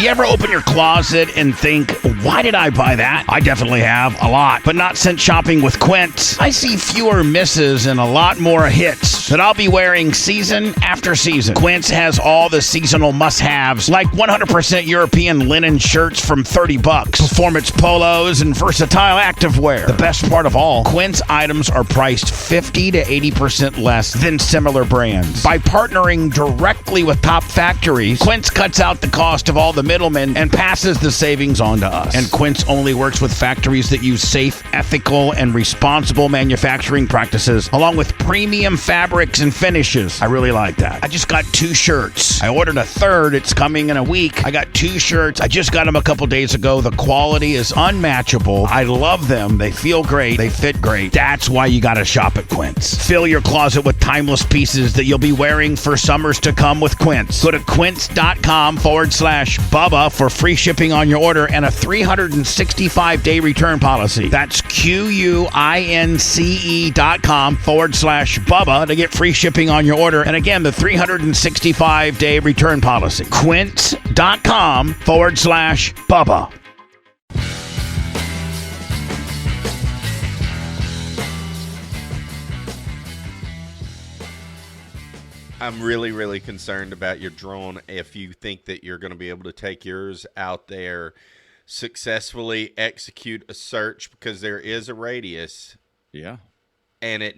Do you ever open your closet and think, why did I buy that? I definitely have, a lot. But not since shopping with Quince. I see fewer misses and a lot more hits that I'll be wearing season after season. Quince has all the seasonal must-haves, like 100% European linen shirts from $30, performance polos, and versatile activewear. The best part of all, Quince items are priced 50 to 80% less than similar brands. By partnering directly with top factories, Quince cuts out the cost of all the middlemen and passes the savings on to us. And Quince only works with factories that use safe, ethical, and responsible manufacturing practices, along with premium fabrics and finishes. I really like that. I just got 2 shirts. I ordered a third. It's coming in a week. I got 2 shirts. I just got them a couple days ago. The quality is unmatchable. I love them. They feel great. They fit great. That's why you got to shop at Quince. Fill your closet with timeless pieces that you'll be wearing for summers to come with Quince. Go to quince.com/Bubba for free shipping on your order and a 365-day return policy. That's QUINCE.com/Bubba to get free shipping on your order. And again, the 365-day return policy. Quince.com/Bubba. I'm really, really concerned about your drone if you think that you're going to be able to take yours out there, successfully execute a search, because there is a radius. Yeah. And you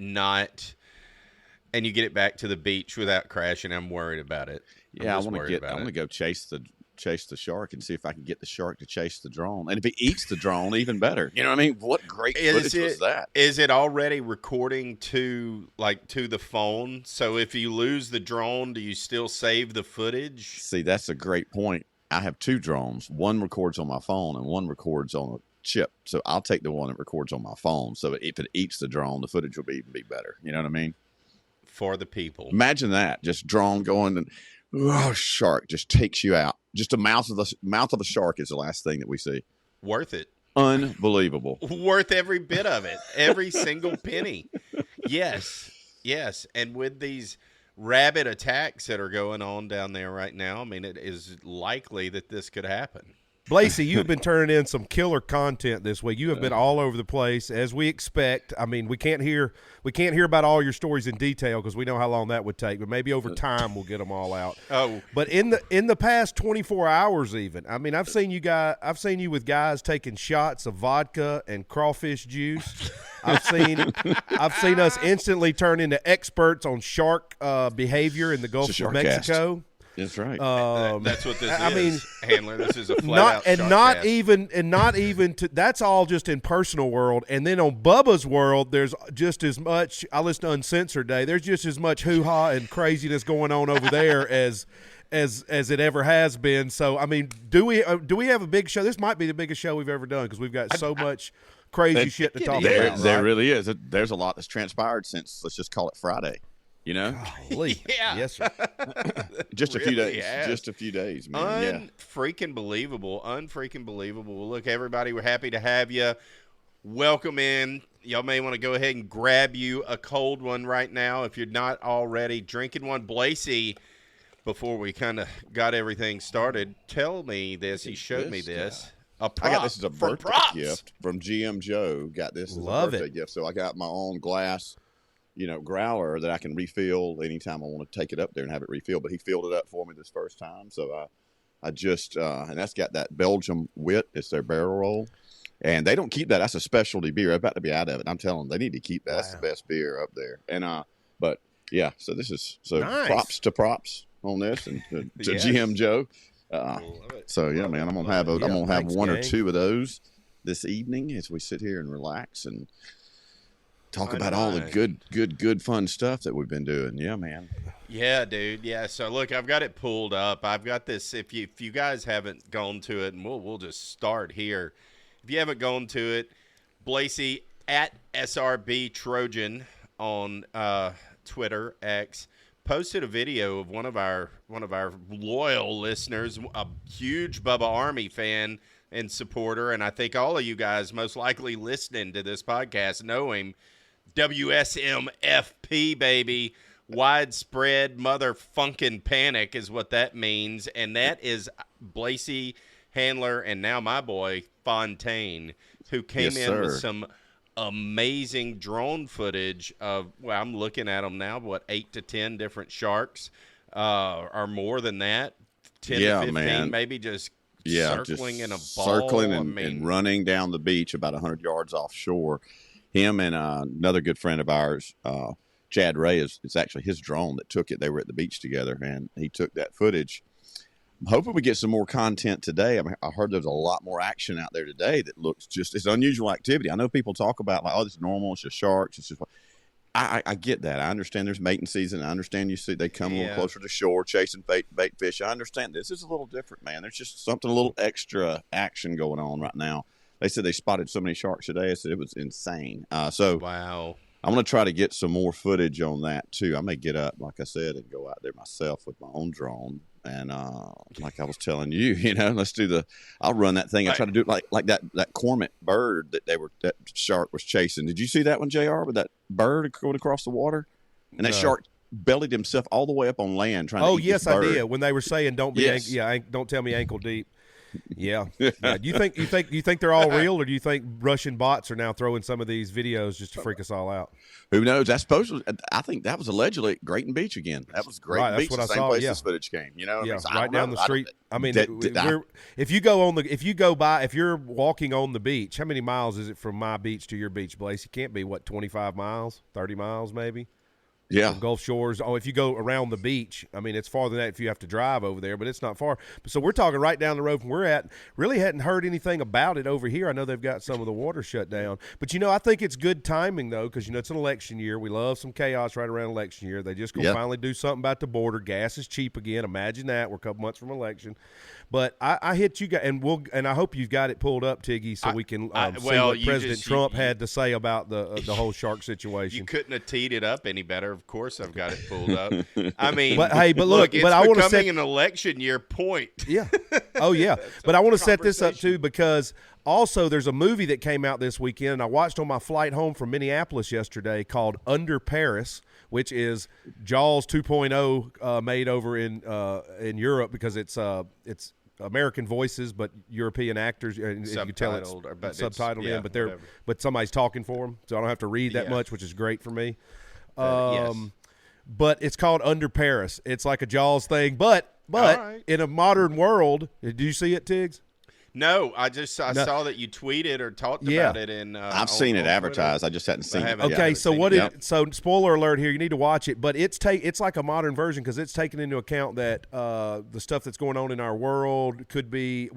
get it back to the beach without crashing. I'm worried about it. Yeah, I want to go chase the shark and see if I can get the shark to chase the drone. And if he eats the drone, even better. You know what I mean? What great footage was that? Is it already recording to the phone? So if you lose the drone, do you still save the footage? See, that's a great point. I have 2 drones. One records on my phone and one records on a chip. So I'll take the one that records on my phone. So if it eats the drone, the footage will even be better. You know what I mean? For the people. Imagine that. Just drone going and shark just takes you out. Just the mouth of the shark is the last thing that we see. Worth it. Unbelievable. Worth every bit of it. Every single penny. Yes. Yes. And with these rabid attacks that are going on down there right now, I mean, it is likely that this could happen. Blasey, you've been turning in some killer content this week. You have been all over the place, as we expect. I mean, we can't hear about all your stories in detail because we know how long that would take. But maybe over time we'll get them all out. Oh, but in the past 24 hours, even, I mean, I've seen you with guys taking shots of vodka and crawfish juice. I've seen us instantly turn into experts on shark behavior in the Gulf of Mexico. That's right. That's what this is. I mean, Handler, this is a flat out not even that's all just in personal world. And then on Bubba's world, there's just as much. I listen to Uncensored Day. There's just as much hoo-ha and craziness going on over there as it ever has been. So, I mean, do we have a big show? This might be the biggest show we've ever done because we've got so much crazy shit to talk about. There really is. There's a lot that's transpired since, let's just call it Friday. You know? Golly. Yeah. Yes, sir. Just a few days. Just a few days, man. Unfreaking believable. Well, look, everybody, we're happy to have you. Welcome in. Y'all may want to go ahead and grab you a cold one right now if you're not already drinking one. Blasey, before we kind of got everything started, tell me this. He showed me this. I got this as a birthday gift from GM Joe. Got this as a birthday gift. So I got my own glass growler that I can refill anytime I want to take it up there and have it refilled. But he filled it up for me this first time. So I just, and that's got that Belgium wit. It's their barrel roll. And they don't keep that. That's a specialty beer. I'm about to be out of it. I'm telling them they need to keep that. Wow. That's the best beer up there. And, but yeah, so this is, nice. props on this and to yes. GM Joe. So yeah, man, I'm going to have one or two of those this evening as we sit here and relax and talk about all the good, fun stuff that we've been doing. Yeah, man. Yeah, dude. Yeah. So look, I've got it pulled up. I've got this. If you guys haven't gone to it, and we'll just start here. If you haven't gone to it, Blasey at SRB Trojan on Twitter X posted a video of one of our loyal listeners, a huge Bubba Army fan and supporter, and I think all of you guys most likely listening to this podcast know him. WSMFP, baby, widespread motherfunkin' panic is what that means, and that is Blasey, Handler, and now my boy Fontaine, who came in with some amazing drone footage of, well, I'm looking at them now, 8 to 10 different sharks, or more than that, 10 to 15, man. maybe just circling in a ball. Circling and running down the beach about 100 yards offshore. Him and another good friend of ours, Chad Ray, it's actually his drone that took it. They were at the beach together, and he took that footage. I'm hoping we get some more content today. I mean, I heard there's a lot more action out there today that looks it's unusual activity. I know people talk about like, oh, this is normal. It's just sharks. It's just. I get that. I understand there's mating season. I understand you see they come a little closer to shore chasing bait fish. I understand this is a little different, man. There's just something a little extra action going on right now. They said they spotted so many sharks today. I said it was insane. Wow. I'm going to try to get some more footage on that too. I may get up, like I said, and go out there myself with my own drone. And like I was telling you, I'll run that thing. I try to do it like that cormorant bird that shark was chasing. Did you see that one, JR, with that bird going across the water? And that shark bellied himself all the way up on land trying to eat this bird. I did. When they were saying don't tell me ankle deep. Yeah. Do you think they're all real, or do you think Russian bots are now throwing some of these videos just to freak us all out? Who knows? I think that was allegedly at Grayton Beach again. That was Grayton Beach, the same place this footage came. Right down the street. I mean, if you're walking on the beach, how many miles is it from my beach to your beach, Blaze? It can't be 25 miles, 30 miles, maybe. Yeah. From Gulf Shores. Oh, if you go around the beach, I mean, it's farther than that if you have to drive over there, but it's not far. So we're talking right down the road from where we're at. Really hadn't heard anything about it over here. I know they've got some of the water shut down. But, I think it's good timing, though, because, it's an election year. We love some chaos right around election year. They just going to finally do something about the border. Gas is cheap again. Imagine that. We're a couple months from election. But I hit you guys, and I hope you've got it pulled up, Tiggy, so we can see what President Trump had to say about the whole shark situation. You couldn't have teed it up any better. Of course, I've got it pulled up. I mean, but look, it's but I want to becoming an election year point. Yeah. Oh yeah. But I want to set this up too because also there's a movie that came out this weekend, and I watched on my flight home from Minneapolis yesterday called Under Paris, which is Jaws 2.0 made over in Europe because it's American voices but European actors, and you can tell it's subtitled but somebody's talking for them, so I don't have to read that much, which is great for me. But it's called Under Paris. It's like a Jaws thing, but in a modern world. Did you see it, Tiggs? No, I saw that you tweeted or talked about it. I've seen it advertised. I just hadn't seen it. Okay, so so spoiler alert here. You need to watch it, but it's like a modern version because it's taking into account that the stuff that's going on in our world we could be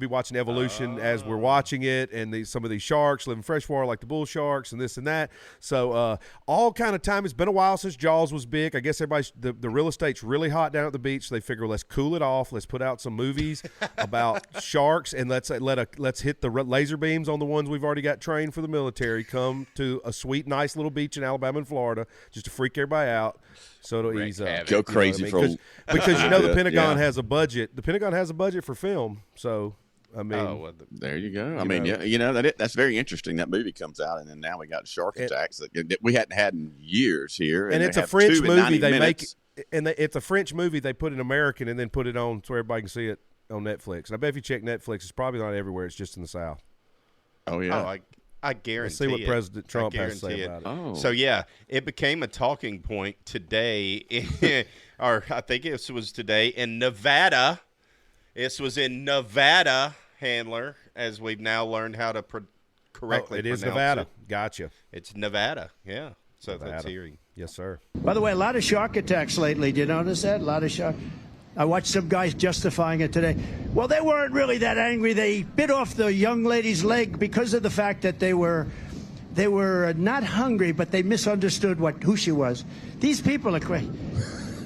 watching evolution as we're watching it, and some of these sharks live in freshwater like the bull sharks and this and that. So all kind of time. It's been a while since Jaws was big. I guess the real estate's really hot down at the beach. So they figure let's cool it off. Let's put out some movies about sharks and let's hit the laser beams on the ones we've already got trained for the military. Come to a sweet, nice little beach in Alabama and Florida just to freak everybody out, so it'll ease up. Go crazy because the Pentagon has a budget. The Pentagon has a budget for film, so I mean, there you go. I mean, that's very interesting. That movie comes out, and then now we got shark attacks that we hadn't had in years here. And it's a French movie. They make, and it's a French movie. They put it American and then put it on so everybody can see it on Netflix. And I bet if you check Netflix, it's probably not everywhere. It's just in the South. Oh yeah. Oh, I guarantee. Let's see what President Trump has to say about it. Oh. So yeah, it became a talking point today, or I think it was today in Nevada. This was in Nevada, Handler, as we've now learned how to correctly. It is pronounce Nevada. It. Gotcha. It's Nevada. Yeah. So Nevada. that's hearing. Yes, sir. By the way, a lot of shark attacks lately. Did you notice that? A lot of shark. I watched some guys justifying it today. Well, they weren't really that angry. They bit off the young lady's leg because of the fact that they were not hungry, but they misunderstood who she was. These people are crazy.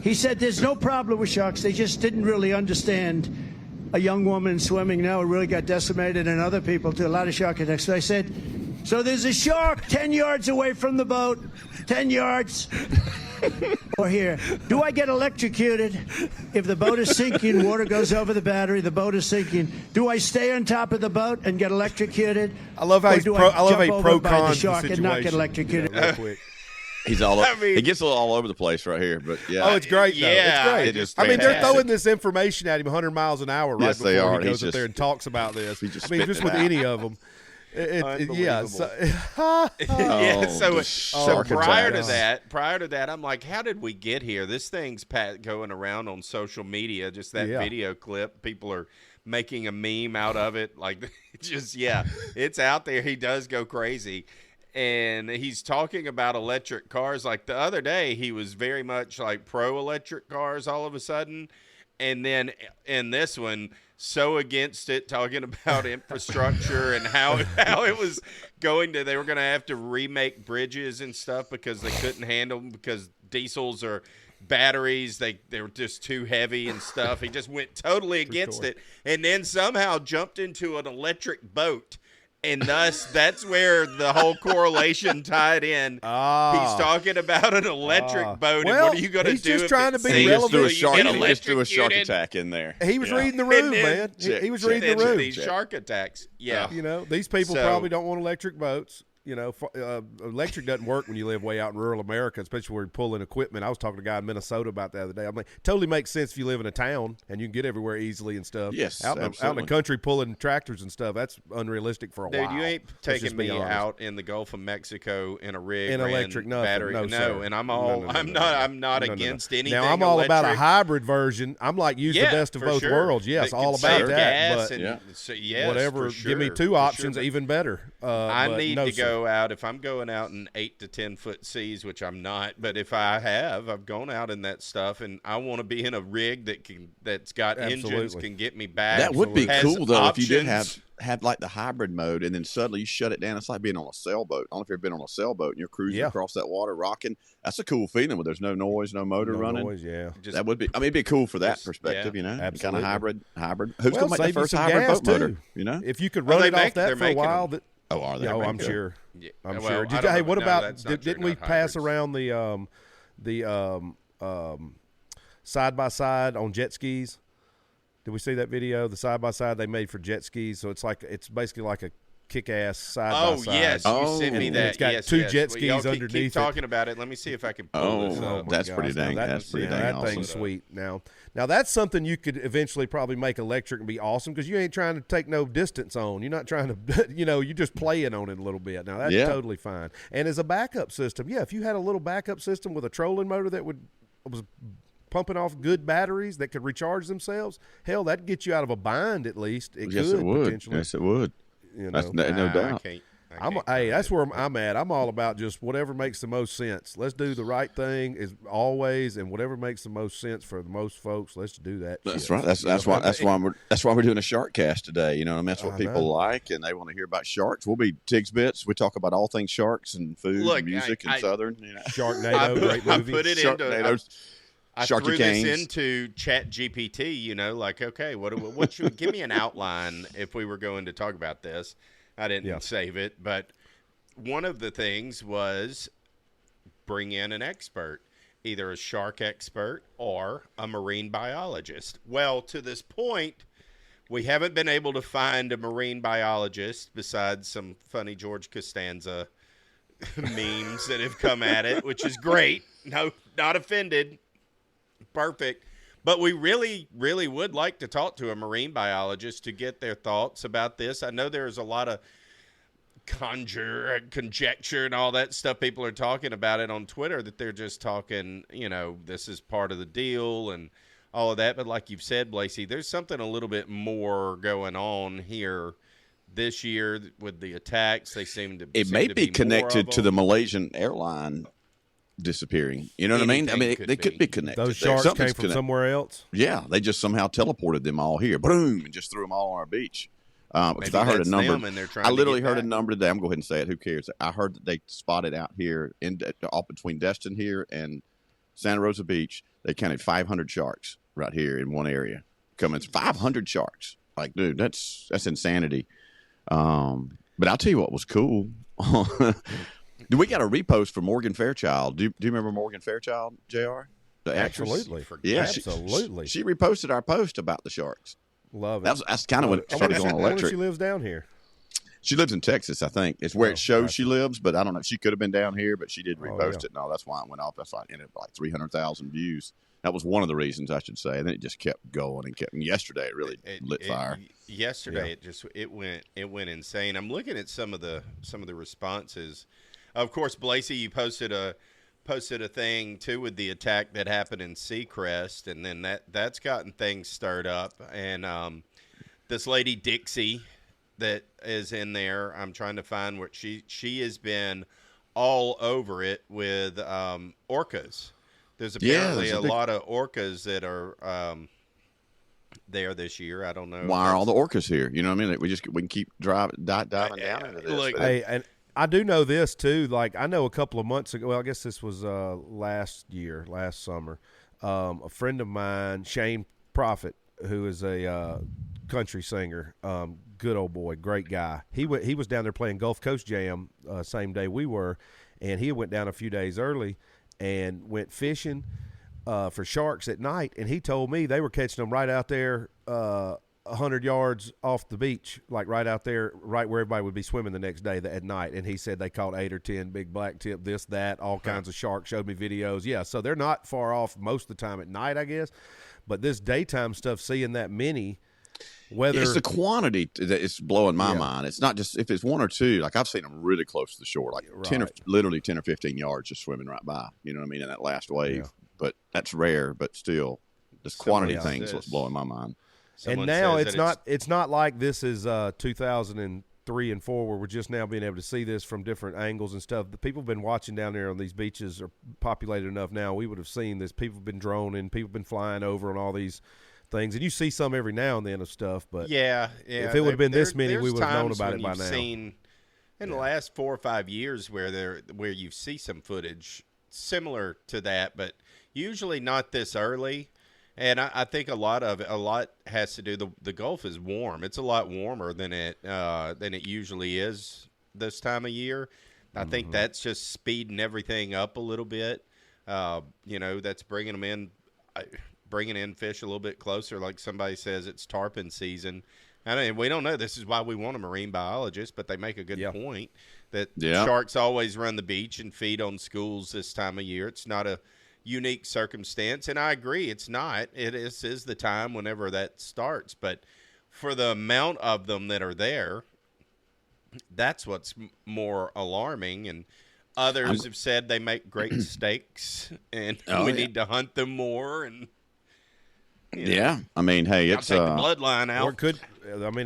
He said there's no problem with sharks. They just didn't really understand a young woman swimming now really got decimated, and other people too. A lot of shark attacks. So I said, so there's a shark 10 yards away from the boat, 10 yards. Or here, do I get electrocuted if the boat is sinking, water goes over the battery, the boat is sinking? Do I stay on top of the boat and get electrocuted? I love how he's pro-con the shark and not get electrocuted. Yeah, real quick. He's all. I mean- he gets a little all over the place right here, but yeah. Oh, it's great, though. Yeah, It's great. it is I mean, they're fantastic. throwing this information at him 100 miles an hour right Yes, they before are. he He's goes up there just- and talks about this. he's just I mean, spitting just it with out. any of them. Yeah. So, Yeah, so shark prior to attacks. that, I'm like, how did we get here? This thing's going around on social media, just that Yeah. video clip. People are making a meme out of it. Like, just, yeah, it's out there. He does go crazy. And he's talking about electric cars. Like the other day, he was very much like pro electric cars all of a sudden. And then in this one, so against it, talking about infrastructure and how it was they were going to have to remake bridges and stuff because they couldn't handle them because diesels or batteries, they were just too heavy and stuff. He just went totally against it and then somehow jumped into an electric boat. And thus, that's where the whole correlation tied in. He's talking about an electric boat, and Well, what are you going to do? he's just if trying it to be sinks? He just threw a relevant. shark. You get He just threw a shark electrocuted. attack in there. He was Yeah. reading the room, And then- man. He was reading And the room. these shark attacks. Yeah. You know, these people So- probably don't want electric boats. You know, electric doesn't work when you live way out in rural America, especially where you're pulling equipment. I was talking to a guy in Minnesota about that the other day. I'm like, totally makes sense if you live in a town and you can get everywhere easily and stuff. Yes, out in the absolutely. country pulling tractors and stuff, that's unrealistic for a Dude, while. you ain't Let's taking just be me honest. out in the Gulf of Mexico in a rig, In ran electric, nothing. battery. No, sir. And I'm No, all, no, no, I'm no, not, no. I'm not No, no, no. against anything. Now I'm all about a electric. hybrid version. I'm like use the Yeah, best of for both sure. worlds. Yes, That all can about save that. gas But and Yeah. so, yes, whatever, for give me sure, two for options, sure. even better. I but need no, to sir. go out if I'm going out in 8 to 10 foot seas, which I'm not. But if I've gone out in that stuff, and I want to be in a rig that's got engines, Absolutely. can get me back. That would be has cool though if you did options. have like the hybrid mode, and then suddenly you shut it down. It's like being on a sailboat. I don't know if you've ever been on a sailboat and you're cruising Yeah. across that water, rocking. That's a cool feeling where there's no noise, no motor No running. noise, yeah. Just- That would be. I mean, it'd be cool for that Just- perspective, yeah. you know, kind Absolutely. of hybrid. Who's Well, gonna make the save you first some hybrid gas, boat motor? too. You know? If you could Oh, run they it off they're that for a making while, them. Oh, are they? yeah, Maybe I'm good. sure. Yeah, I'm well, sure. I Did you, don't hey, know. what No, about? that's not true, Didn't we not pass hybrids. around the side by side on jet skis? Did we see that video? The side by side they made for jet skis. So it's basically like a kick-ass side by Oh side. yes, Oh. you sent me And that. it's got yes, two yes. jet Well, y'all skis keep underneath it. talking about it. Let me see if I can pull this Oh, up. that's my pretty gosh, dang. now That's pretty dang that awesome. thing's sweet. Now that's something you could eventually probably make electric and be awesome because you ain't trying to take no distance on. You're not trying to, you're just playing on it a little bit. Now that's Yeah. totally fine. And as a backup system, yeah, if you had a little backup system with a trolling motor that was pumping off good batteries that could recharge themselves, hell, that'd get you out of a bind at least. Yes, could it would. potentially. Yes, it would. You know. That's no I doubt. can't Hey, that's where I'm at. I'm all about just whatever makes the most sense. Let's do the right thing as always, and whatever makes the most sense for the most folks, let's do that. That's shit. right. That's why we're doing a shark cast today. You know, and that's what I people know. like, and they want to hear about sharks. We'll be Tigs Bits. We talk about all things sharks and food, Look, and music, I- and southern. You know. Sharknado, great I movie. put it into. Sharknadoes. I Sharky threw this Canes. into Chat GPT. Like, okay, what should give me an outline if we were going to talk about this? I didn't save it, but one of the things was bring in an expert, either a shark expert or a marine biologist. Well, to this point, we haven't been able to find a marine biologist besides some funny George Costanza memes that have come at it, which is great. No, not offended. Perfect. But we really, really would like to talk to a marine biologist to get their thoughts about this. I know there's a lot of conjecture and all that stuff. People are talking about it on Twitter that they're just talking, this is part of the deal and all of that. But like you've said, Blasey, there's something a little bit more going on here this year with the attacks. They seem to It may be more connected of to the them. Malaysian airline disappearing. You know what I mean? I mean, Anything they could could be. be connected. Those there. sharks Something's came from connected. somewhere else. Yeah, they just somehow teleported them all here, boom, and just threw them all on our beach. Because Maybe I heard a that's number. them and they're trying I to literally get heard a back. number today. I'm going to go ahead and say it. Who cares? I heard that they spotted out here off between Destin here and Santa Rosa Beach. They counted 500 sharks right here in one area. Coming 500 sharks. Like, dude, that's insanity. But I'll tell you what was cool. We got a repost for Morgan Fairchild. Do you remember Morgan Fairchild, JR? The actress? Absolutely. Yeah, Absolutely. She reposted our post about the sharks. Love it. That's kind of when it started going I wonder if electric. she lives down here. She lives in Texas, I think. It's where it shows she lives, but I don't know. She could have been down here, but she did repost it. No, that's why it went off. That's why it ended up like 300,000 views. That was one of the reasons, I should say. And then it just kept going and kept. And yesterday, it really lit fire. Yesterday, it went insane. I'm looking at some of the responses. Of course, Blasey, you posted a thing too with the attack that happened in Seacrest, and then that's gotten things stirred up. And this lady Dixie that is in there, I'm trying to find what she has been all over it with orcas. There's apparently a lot of orcas that are there this year. I don't know. Why are all the orcas here? You know what I mean? We can keep diving down into this. Look, and I do know this too. Like I know a couple of months ago. Well, I guess this was last summer. A friend of mine, Shane Prophet, who is a country singer, good old boy, great guy. He was down there playing Gulf Coast Jam same day we were, and he went down a few days early and went fishing for sharks at night. And he told me they were catching them right out there 100 yards off the beach, like right out there, right where everybody would be swimming the next day at night. And he said they caught 8 or 10 big black tip, this, that, all kinds of sharks, showed me videos. Yeah, so they're not far off most of the time at night, I guess. But this daytime stuff, seeing that many, whether it's the quantity that is blowing my mind. It's not just if it's one or two. Like I've seen them really close to the shore, like 10 or 15 yards just swimming right by. You know what I mean? In that last wave. Yeah. But that's rare. But still, this quantity thing's what's blowing my mind. And now it's not like this is 2003 and 4 where we're just now being able to see this from different angles and stuff. The people have been watching down there on these beaches are populated enough now. We would have seen this. People have been droning. People have been flying over on all these things, and you see some every now and then of stuff. But if it would have been this many, we would have known about it by now. Seen in the last 4 or 5 years where you see some footage similar to that, but usually not this early. And I think a lot has to do. The Gulf is warm. It's a lot warmer than it usually is this time of year. I think that's just speeding everything up a little bit. That's bringing in fish a little bit closer. Like somebody says, it's tarpon season. And we don't know. This is why we want a marine biologist, but they make a good point that sharks always run the beach and feed on schools this time of year. It's not a unique circumstance, and I agree, it's not. It is the time whenever that starts, but for the amount of them that are there, that's what's more alarming. And others have said they make great steaks, and we need to hunt them more. And I mean, hey, it's take the bloodline out.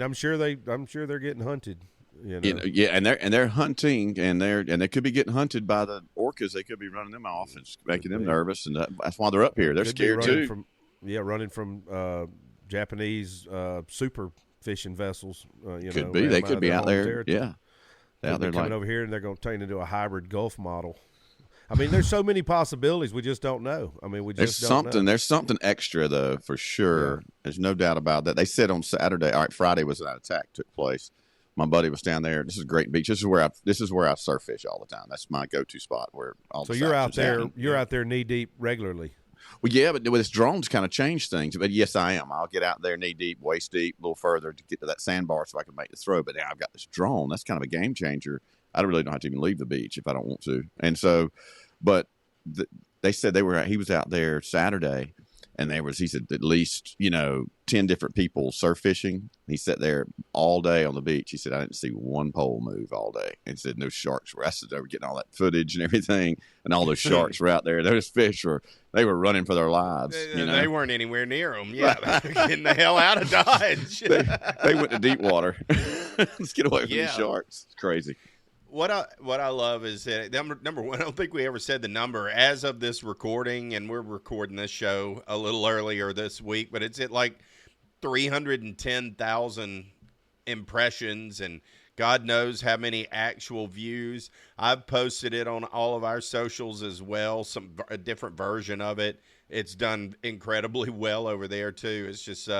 I'm sure they're getting hunted. And they're hunting, and they could be getting hunted by the orcas. They could be running them off and making them nervous, and that's why they're up here. They're scared too. Running from Japanese super fishing vessels. Could be. They could be out there. Yeah, out there coming over here, and they're going to turn into a hybrid Gulf model. I mean, there's so many possibilities. We just don't know. I mean, there's something extra though, for sure. Yeah. There's no doubt about that. They said on Saturday, Friday was that attack took place. My buddy was down there. This is a great beach. This is where I surf fish all the time. That's my go-to spot where all the. So you're out there. You're out there knee deep regularly. Well, yeah, but with this drones kind of changed things. But yes, I am. I'll get out there knee deep, waist deep, a little further to get to that sandbar so I can make the throw. But now I've got this drone. That's kind of a game changer. I really don't have to even leave the beach if I don't want to. And so, but they said he was out there Saturday. And he said, at least, 10 different people surf fishing. He sat there all day on the beach. He said, I didn't see one pole move all day. And he said, no sharks were. I said, they were getting all that footage and everything. And all those sharks were out there. Those fish were running for their lives. They weren't anywhere near them. Yeah, they were getting the hell out of Dodge. they went to deep water. Let's get away from these sharks. It's crazy. What I love is that number one, I don't think we ever said the number as of this recording, and we're recording this show a little earlier this week, but it's at like 310,000 impressions, and God knows how many actual views. I've posted it on all of our socials as well, a different version of it. It's done incredibly well over there too. It's just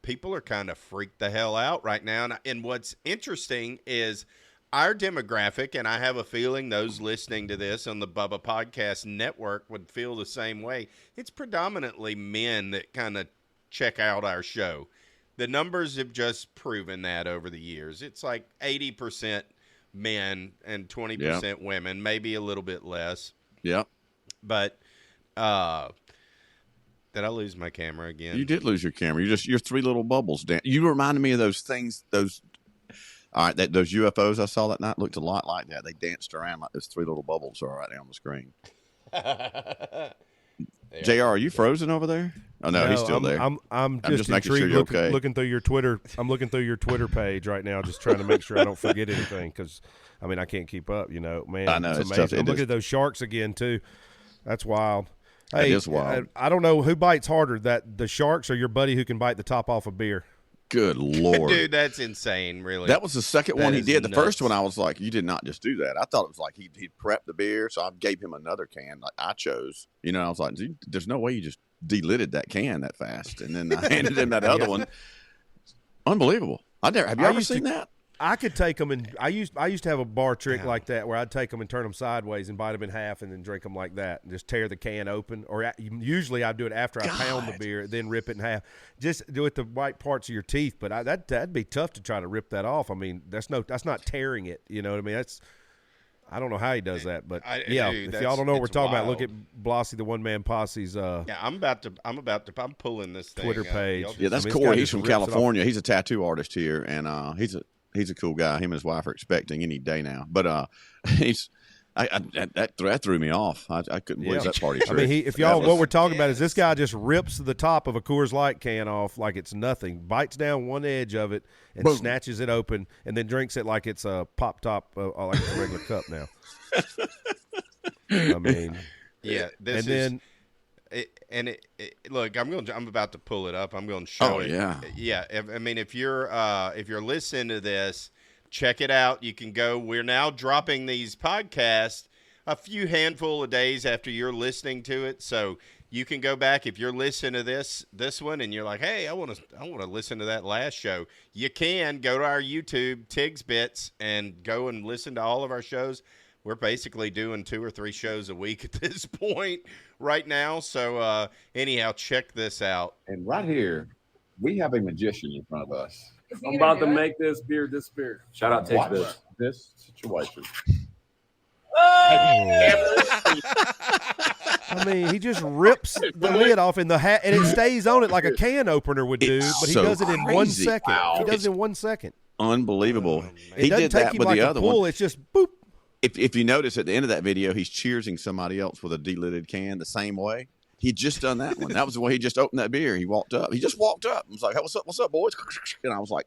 people are kind of freaked the hell out right now, and what's interesting is our demographic, and I have a feeling those listening to this on the Bubba Podcast Network would feel the same way. It's predominantly men that kind of check out our show. The numbers have just proven that over the years. It's like 80% men and 20% women, maybe a little bit less. Yep. But did I lose my camera again? You did lose your camera. Your three little bubbles. You reminded me of those things. Those those UFOs I saw that night looked a lot like that. They danced around like those three little bubbles are right there on the screen. JR, are you frozen over there? Oh no, he's still there. I'm just making sure intrigued you're okay. looking through your Twitter. I'm looking through your Twitter page right now, just trying to make sure I don't forget anything because, I mean, I can't keep up. You know, man, I know, it's it's amazing. tough. I'm looking at those sharks again too. That's wild. That Hey, is wild. I don't know who bites harder, the sharks or your buddy who can bite the top off a beer. Good Lord. Dude, that's insane, really. That was the second one he is did. The nuts. first one, I was like, you did not just do that. I thought it was like he'd prepped the beer, so I gave him another can like I chose. You know, I was like, dude, there's no way you just delidded that can that fast. And then I handed him that other one. Unbelievable. Have you ever seen that? I could take them, and I used to have a bar trick like that where I'd take them and turn them sideways and bite them in half and then drink them like that and just tear the can open. Or usually I'd do it after I pound the beer, then rip it in half. Just do it the white parts of your teeth. But that'd be tough to try to rip that off. I mean, that's not tearing it. You know what I mean? I don't know how he does that, but if y'all don't know what we're talking about, look at Blossy, the One Man Posse's. I'm pulling this thing Twitter up. page. Yeah, that's I mean, Corey. this He's guy from just rips it off. California. He's a tattoo artist here, and he's a cool guy. Him and his wife are expecting any day now. But that threw me off. I couldn't believe that party trick. I mean, what we're talking about is this guy just rips the top of a Coors Light can off like it's nothing, bites down one edge of it, and Boom. snatches it open, and then drinks it like it's a pop top, like it's a regular cup now. I mean, Yeah, look, I'm about to pull it up. I'm going to show it. Yeah. If you're listening to this, check it out. You can go. We're now dropping these podcasts a few handful of days after you're listening to it, so you can go back if you're listening to this one and you're like, hey, I want to listen to that last show. You can go to our YouTube Tigs Bits and go and listen to all of our shows. We're basically doing 2 or 3 shows a week at this point right now. So anyhow, check this out. And right here, we have a magician in front of us. I'm about to make this beer disappear. Shout out Tigs Bits. This situation. I mean, he just rips the lid off in the hat, and it stays on it like a can opener would do. It's But he so does it in 1 crazy. second. Wow. He does it in 1 second. Unbelievable. It He doesn't did take that him with like the a other pull. one. It's just boop. If you notice at the end of that video, he's cheersing somebody else with a delidded can the same way. He just done that one. That was the way he just opened that beer. He walked up. He just walked up. I was like, hey, what's up, boys? And I was like,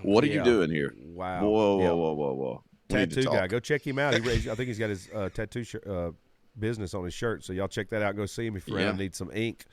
what are you doing here? Wow. Whoa. We need to Tattoo guy. talk. Go check him out. I think he's got his tattoo business on his shirt. So y'all check that out. Go see him if you're around. Need some ink.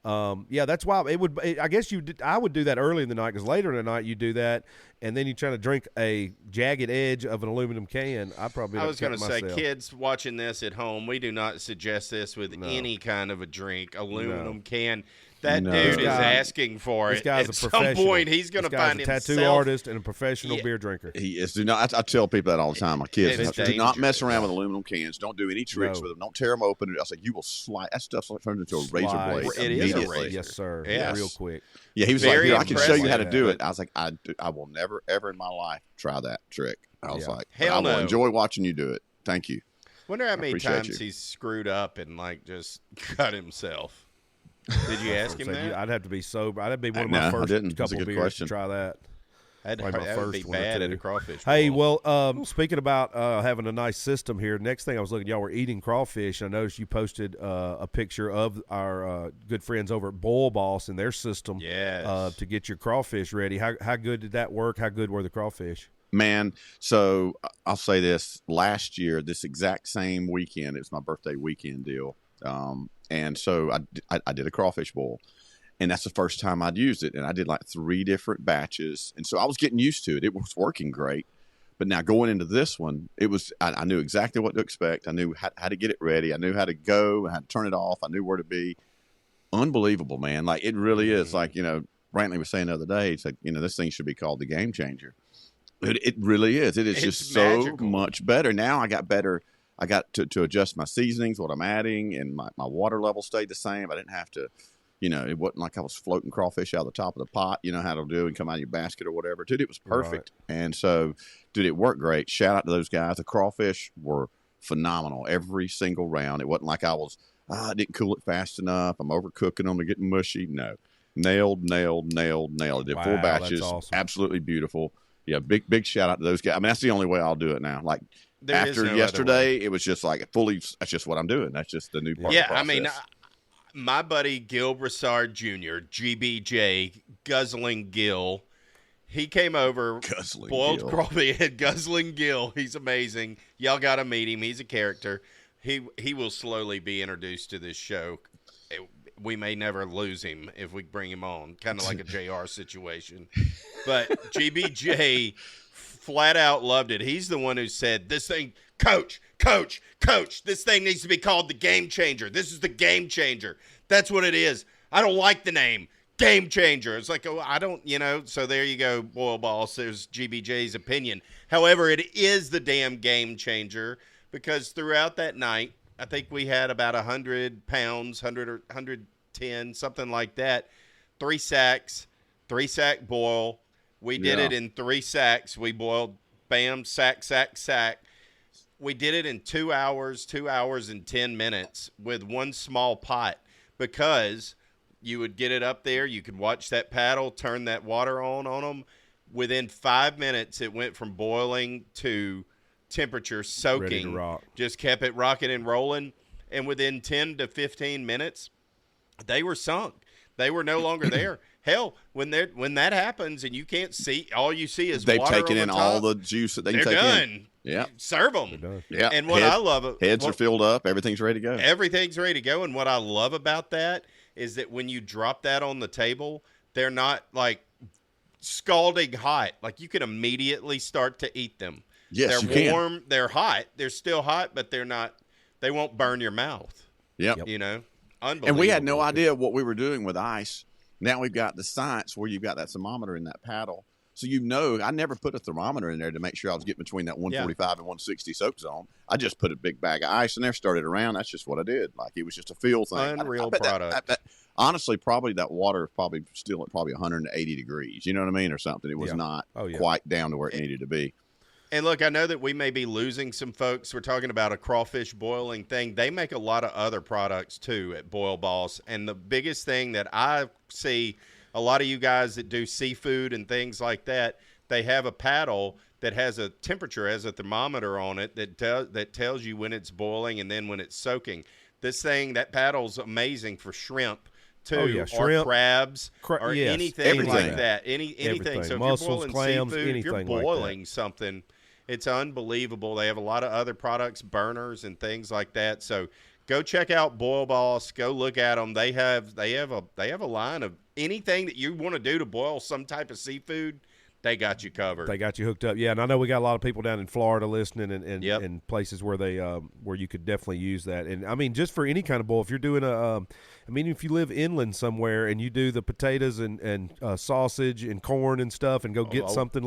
That's why I guess I would do that early in the night because later in the night you do that, and then you try to drink a jagged edge of an aluminum can. I was going to say, kids watching this at home, we do not suggest this with any kind of a drink. Aluminum can. That dude is asking for it. This guy's at a professional. some point, he's going to find a tattoo himself. artist and a professional beer drinker. He is. Do not. I tell people that all the time. My kids It's do not mess dangerous. around with aluminum cans. Don't do any tricks with them. Don't tear them open. I was like, you will slide. That stuff turns into a razor blade. It is a immediately. razor. Yes, sir. Yes. Real quick. Yeah, he was Very like, here, I can show you how to impressive, do but- it. I was like, I will never, ever in my life try that trick. I was like, Hell I will no. enjoy watching you do it. Thank you. Wonder how many appreciate times you. he's screwed up and just cut himself. Did you ask him that? I'd have to be sober. I'd be one of No, my I first didn't. That's a couple good beers question. to try that. That Probably my would first be one or bad at two. a crawfish Hey, bowl. well, speaking about having a nice system here, next thing I was looking, y'all were eating crawfish. And I noticed you posted a picture of our good friends over at Boil Boss and their system Yes. to get your crawfish ready. How good did that work? How good were the crawfish? Man, so I'll say this. Last year, this exact same weekend, it was my birthday weekend deal. And so I did a crawfish boil. And that's the first time I'd used it. And I did like 3 different batches. And so I was getting used to it. It was working great. But now going into this one, I knew exactly what to expect. I knew how to get it ready. I knew how to go, how to turn it off. I knew where to be. Unbelievable, man. Like, it really is. Like, Brantley was saying the other day, it's like, this thing should be called the Game Changer. It really is. It is It's just so magical. much better. Now I got better. I got to adjust my seasonings, what I'm adding, and my water level stayed the same. I didn't have to it wasn't like I was floating crawfish out of the top of the pot, how to do and come out of your basket or whatever. Dude, it was perfect. Right. And so, dude, it worked great. Shout out to those guys. The crawfish were phenomenal every single round. It wasn't like I didn't cool it fast enough. I'm overcooking them. They're getting mushy. No. Nailed. I did 4 batches. That's awesome. Absolutely beautiful. Yeah, big shout out to those guys. I mean, that's the only way I'll do it now. Like, after yesterday, it was just like that's just what I'm doing. That's just the new part of the process. I mean, my buddy Gil Broussard Jr., GBJ, Guzzling Gil, he came over, boiled crawfish, Guzzling Gil. He's amazing. Y'all got to meet him. He's a character. He will slowly be introduced to this show. We may never lose him if we bring him on, kind of like a JR situation. But GBJ flat out loved it. He's the one who said, this thing, coach, this thing needs to be called the Game Changer. This is the Game Changer. That's what it is. I don't like the name. Game Changer. It's like, I don't, so there you go, Boil Boss. There's GBJ's opinion. However, it is the damn Game Changer because throughout that night, I think we had about 100 pounds, 100 or 110, something like that. 3 sacks, 3-sack boil. We did it in 3 sacks. We boiled, bam, sack. We did it in 2 hours and 10 minutes with one small pot because you would get it up there. You could watch that paddle, turn that water on them. Within 5 minutes, it went from boiling to temperature soaking. Ready to rock. Just kept it rocking and rolling. And within 10 to 15 minutes, they were sunk. They were no longer there. Hell, when that happens and you can't see, all you see is they've water taken on in the all top, the juice that they can take done. In. Yeah, serve them. Yeah, and what I love, heads are filled up. Everything's ready to go. Everything's ready to go. And what I love about that is that when you drop that on the table, they're not like scalding hot. Like you can immediately start to eat them. Yes, they're warm. Can. They're hot. They're still hot, but they're not. They won't burn your mouth. Yep. Unbelievable. And we had no idea what we were doing with ice. Now we've got the science where you've got that thermometer in that paddle. So I never put a thermometer in there to make sure I was getting between that 145 and 160 soak zone. I just put a big bag of ice in there, started around. That's just what I did. Like it was just a feel thing. Unreal product. Honestly, probably that water is probably still at 180 degrees. You know what I mean? Or something. It was not quite down to where it needed to be. And look, I know that we may be losing some folks. We're talking about a crawfish boiling thing. They make a lot of other products too at Boil Boss. And the biggest thing that I see a lot of you guys that do seafood and things like that, they have a paddle that has a temperature, has a thermometer on it that tells you when it's boiling and then when it's soaking. This thing, that paddle's amazing for shrimp too, or crabs, or anything like that. Anything. So Mussels, if you're boiling clams, seafood, if you're boiling like something, it's unbelievable. They have a lot of other products, burners and things like that. So go check out Boil Boss. Go look at them. They have a line of anything that you want to do to boil some type of seafood. They got you covered. They got you hooked up. Yeah, and I know we got a lot of people down in Florida listening and places where they where you could definitely use that. And I mean, just for any kind of boil, if you're doing if you live inland somewhere and you do the potatoes and sausage and corn and stuff, and go get something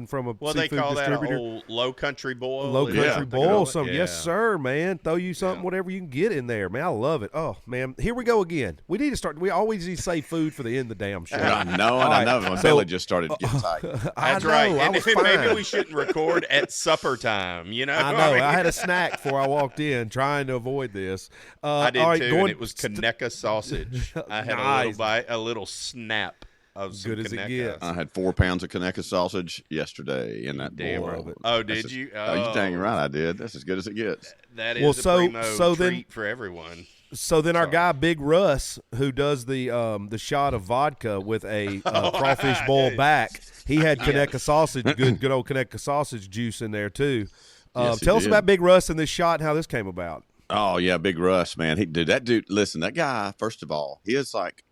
from a seafood they call distributor. That a whole low country boil. Low country boil, something. Yes, sir, man. Throw you something, whatever you can get in there, man. I love it. Oh, man, here we go again. We need to start. We always need to say food for the end of the damn show. I know. My belly just started getting tight. That's right. And maybe we shouldn't record at supper time. I know. I had a snack before I walked in, trying to avoid this. I did too. And it was Conecuh sausage. I had a little bite, a little snap of some good as it gets. I had 4 pounds of Conecuh sausage yesterday in that bowl. Oh, did you? Oh, you dang right I did. That's as good as it gets. That is a primo treat for everyone. So then our guy Big Russ, who does the shot of vodka with a crawfish boil back, he had Conecuh sausage, good old Conecuh sausage juice in there too. Tell us about Big Russ and this shot and how this came about. Oh yeah, Big Russ, man. That dude. Listen, that guy. First of all, he is like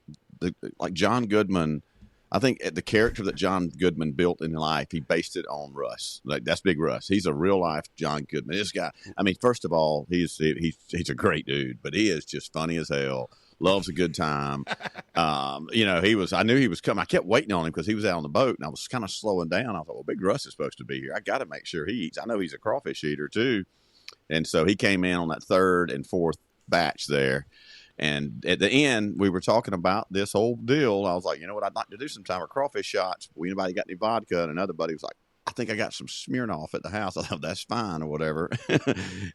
John Goodman. I think the character that John Goodman built in life, he based it on Russ. Like that's Big Russ. He's a real life John Goodman. This guy. I mean, first of all, he's a great dude, but he is just funny as hell. Loves a good time. I knew he was coming. I kept waiting on him because he was out on the boat, and I was kind of slowing down. I thought, well, Big Russ is supposed to be here. I got to make sure he eats. I know he's a crawfish eater too, and so he came in on that 3rd and 4th batch there. And at the end, we were talking about this whole deal. I was like, you know what, I'd like to do some are crawfish shots. Well, anybody got any vodka? And another buddy was like, I think I got some Smirnoff at the house. I thought, that's fine or whatever.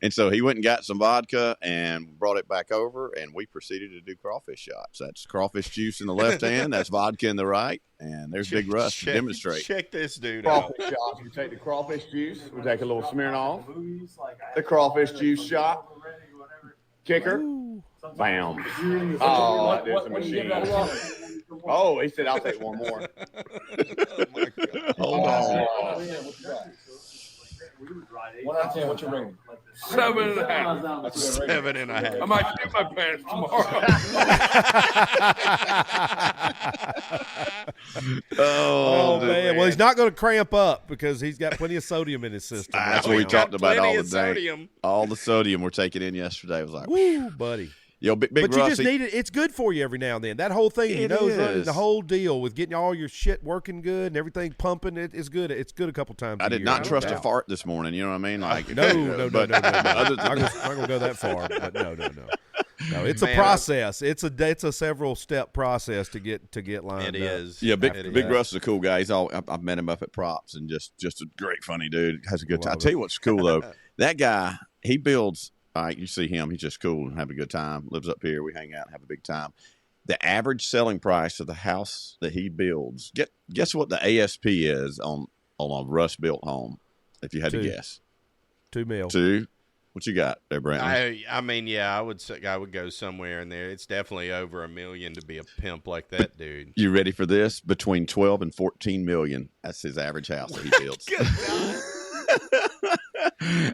And so he went and got some vodka and brought it back over, and we proceeded to do crawfish shots. That's crawfish juice in the left hand. That's vodka in the right. And there's Big Russ to demonstrate. Check this dude out. Crawfish shots. We take the crawfish juice. We take a little Smirnoff. The crawfish juice shot. Kicker. Bam. Oh, that is a machine. Oh, he said, I'll take one more. Hold on. One out of 10, what's your rating? 7.5. That's a good rating. 7.5. I might shoot my pants tomorrow. Oh, man. Well, he's not going to cramp up because he's got plenty of sodium in his system. That's what we talked about all the day. Sodium. All the sodium we're taking in yesterday. I was like, Woo, buddy. Yo, Big But Russ, you just need it. It's good for you every now and then. That whole thing, It running is. the whole deal with getting all your shit working good and everything pumping, it's good. It's good a couple times I a did year, not no trust a doubt. fart this morning. You know what I mean? Like No. but I'm other not than going to go that far, but no. No, it's Man, a process. It's a several step process to get lined It up. is. Yeah, It Big is. Russ is a cool guy. I've met him up at Props, and just a great, funny dude. Has a good time. Love I'll tell you what's cool though. That guy, he builds. All right, you see him. He's just cool and have a good time. Lives up here. We hang out and have a big time. The average selling price of the house that he builds. Guess what the ASP is on a Russ built home? If you had to guess, $2 million. 2. What you got there, Brandon? I mean, yeah, I would say I would go somewhere in there. It's definitely over $1 million to be a pimp like that dude. You ready for this? Between 12 and 14 million. That's his average house that he builds.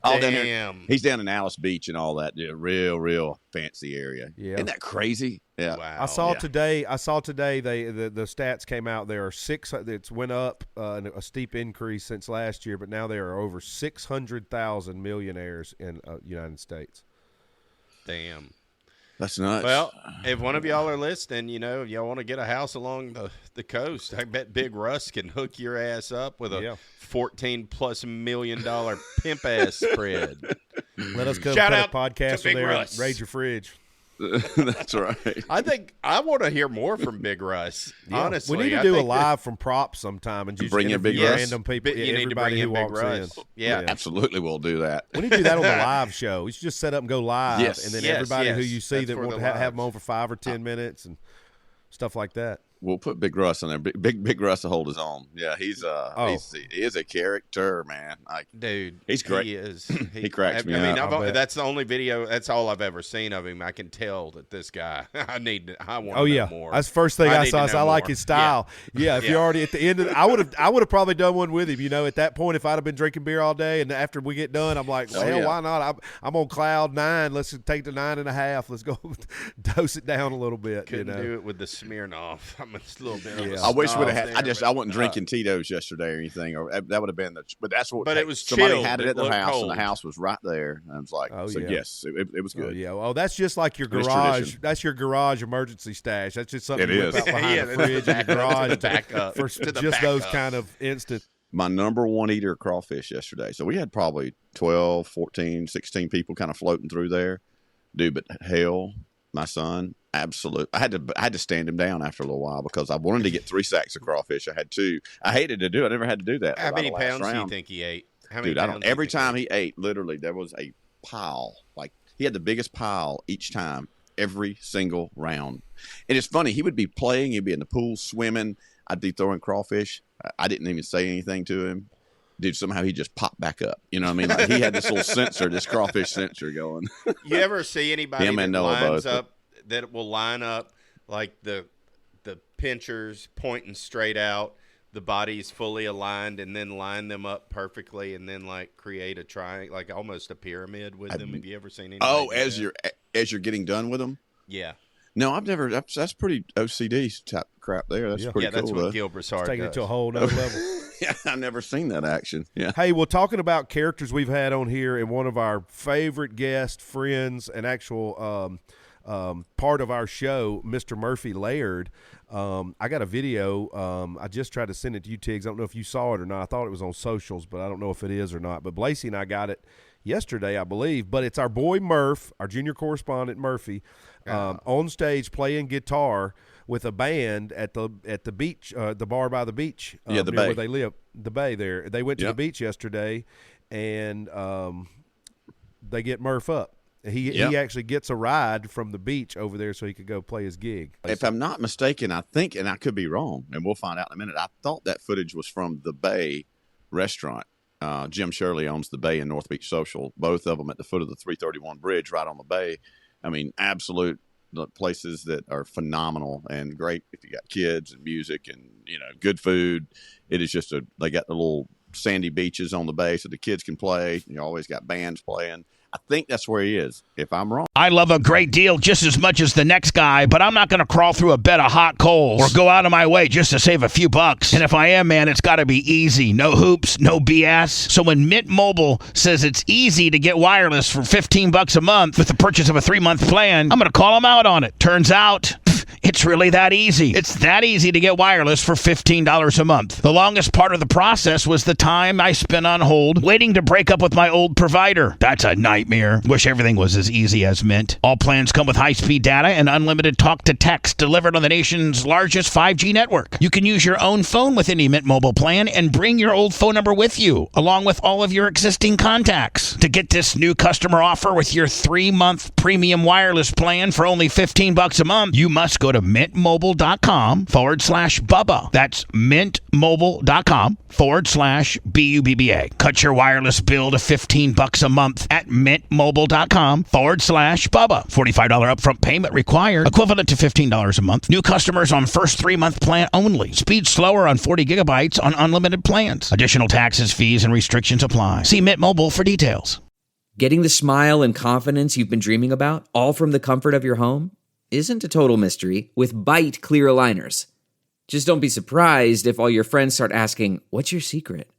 All down there. Damn. He's down in Alice Beach and all that. Yeah, real fancy area. Yeah. Isn't that crazy? Yeah. Wow. I saw yeah. today. The stats came out. There are 6. It's went up a steep increase since last year, but now there are over 600,000 millionaires in United States. Damn. That's nuts. Well, if one of y'all are listening, if y'all want to get a house along the coast, I bet Big Russ can hook your ass up with a $14+ million pimp ass spread. Let us come Shout cut out a podcast to Big with there Russ. and raid your fridge. That's right. I think I want to hear more from Big Russ. Honestly, we need to I do a think that- live from Props sometime and just Bring in Big interview Russ. random people. But you need to everybody bring who in Big walks Russ. in. Yeah. Absolutely, we'll do that. We need to do that on the live show. We should just set up and go live, Yes. and then Yes, everybody who yes. you see That's that for want the to have them lives. on for 5 or 10 minutes and stuff like that. We'll put Big Russ on there. Big Russ to hold his own. Yeah, he is a character, man. Like, Dude, he's great. He is. He cracks me I mean, up. that's the only video. That's all I've ever seen of him. I can tell that this guy. I want to Oh yeah, know more. that's the first thing I need saw. to So I know like more. his style. Yeah, if you're already at the end of, I would have probably done one with him. At that point, if I'd have been drinking beer all day, and after we get done, I'm like, well, hell, why not? I'm on cloud 9. Let's take the 9.5. Let's go dose it down a little bit. Couldn't do it with the Smirnoff. I'm a little bit. Of a I wish would snob have had. there, I wasn't drinking Tito's yesterday or anything, or that would have been the. But that's what. But it was somebody chilled. had it It at their looked house, and cold. the house was right there. And I was like, Oh, so yeah. yes, it was Oh, good. yeah. Oh, that's just like your It's garage. tradition. That's your garage emergency stash. That's just something It you whip is. out behind Yeah, the fridge in your garage backup. for To the just those backup. kind of instant. My number one eater of crawfish yesterday. So we had probably 12, 14, 16 people kind of floating through there. Dude, but hell, my son, absolute. I had to stand him down after a little while because I wanted to get 3 sacks of crawfish. I had 2. I hated to do it. I never had to do that. How by many the last pounds do you round. think he ate? How many Dude, I don't. pounds do you Every think time he ate, literally, there was a pile. Like, he had the biggest pile each time, every single round. And it's funny. He would be playing. He'd be in the pool swimming. I'd be throwing crawfish. I didn't even say anything to him. Dude, somehow he just popped back up. You know what I mean? Like, he had this little sensor, this crawfish sensor going. You ever see anybody Him that and Noah lines both. up that will line up like the pinchers pointing straight out, the body's fully aligned, and then line them up perfectly, and then like create a triangle, like almost a pyramid with them? Have you ever seen anybody? Oh, do that? as you're getting done with them? Yeah, No, I've never. That's pretty OCD type crap there. That's pretty yeah, that's cool. what though. Gil Broussard Taking does. it to a whole nother level. Yeah, I've never seen that action. Yeah. Hey, well, talking about characters we've had on here, and one of our favorite guest friends and actual part of our show, Mr. Murphy Laird, I got a video. I just tried to send it to you, Tigs. I don't know if you saw it or not. I thought it was on socials, but I don't know if it is or not. But Blasey and I got it yesterday, I believe. But it's our boy Murph, our junior correspondent Murphy, on stage playing guitar with a band at the beach, the bar by the beach. The bay where they live, the bay there. They went to the beach yesterday, and they get Murph up. He actually gets a ride from the beach over there so he could go play his gig. If I'm not mistaken, I think, and I could be wrong, and we'll find out in a minute, I thought that footage was from the Bay restaurant. Jim Shirley owns the Bay and North Beach Social, both of them at the foot of the 331 bridge right on the Bay. I mean, absolute places that are phenomenal and great if you got kids and music and, good food. It is just they got the little sandy beaches on the Bay so the kids can play. You always got bands playing. I think that's where he is, if I'm wrong. I love a great deal just as much as the next guy, but I'm not going to crawl through a bed of hot coals or go out of my way just to save a few bucks. And if I am, man, it's got to be easy. No hoops, no BS. So when Mint Mobile says it's easy to get wireless for $15 a month with the purchase of a 3-month plan, I'm going to call them out on it. Turns out, it's really that easy. It's that easy to get wireless for $15 a month. The longest part of the process was the time I spent on hold waiting to break up with my old provider. That's a nightmare. Wish everything was as easy as Mint. All plans come with high-speed data and unlimited talk-to-text delivered on the nation's largest 5G network. You can use your own phone with any Mint Mobile plan and bring your old phone number with you, along with all of your existing contacts. To get this new customer offer with your 3-month premium wireless plan for only $15 a month, you must go to mintmobile.com/Bubba. That's mintmobile.com/BUBBA. Cut your wireless bill to $15 a month at mintmobile.com/Bubba. $45 upfront payment required, equivalent to $15 a month. New customers on first 3-month plan only. Speed slower on 40 gigabytes on unlimited plans. Additional taxes, fees, and restrictions apply. See Mint Mobile for details. Getting the smile and confidence you've been dreaming about, all from the comfort of your home, isn't a total mystery with Byte clear aligners. Just don't be surprised if all your friends start asking, "What's your secret?"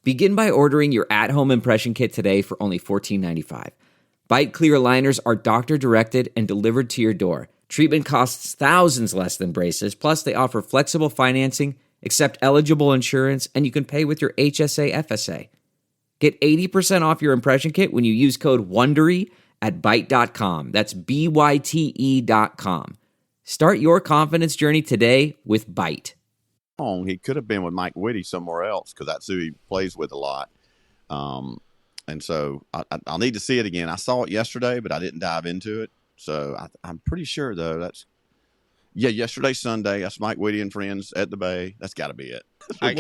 Begin by ordering your at-home impression kit today for only $14.95. Byte clear aligners are doctor-directed and delivered to your door. Treatment costs thousands less than braces, plus they offer flexible financing, accept eligible insurance, and you can pay with your HSA FSA. Get 80% off your impression kit when you use code WONDERY at Byte.com. That's BYTE.com. Start your confidence journey today with Byte. He could have been with Mike Whitty somewhere else because that's who he plays with a lot. And so I'll need to see it again. I saw it yesterday, but I didn't dive into it. So I'm pretty sure, though, yesterday, Sunday, that's Mike Whitty and friends at the Bay. That's got to be it. I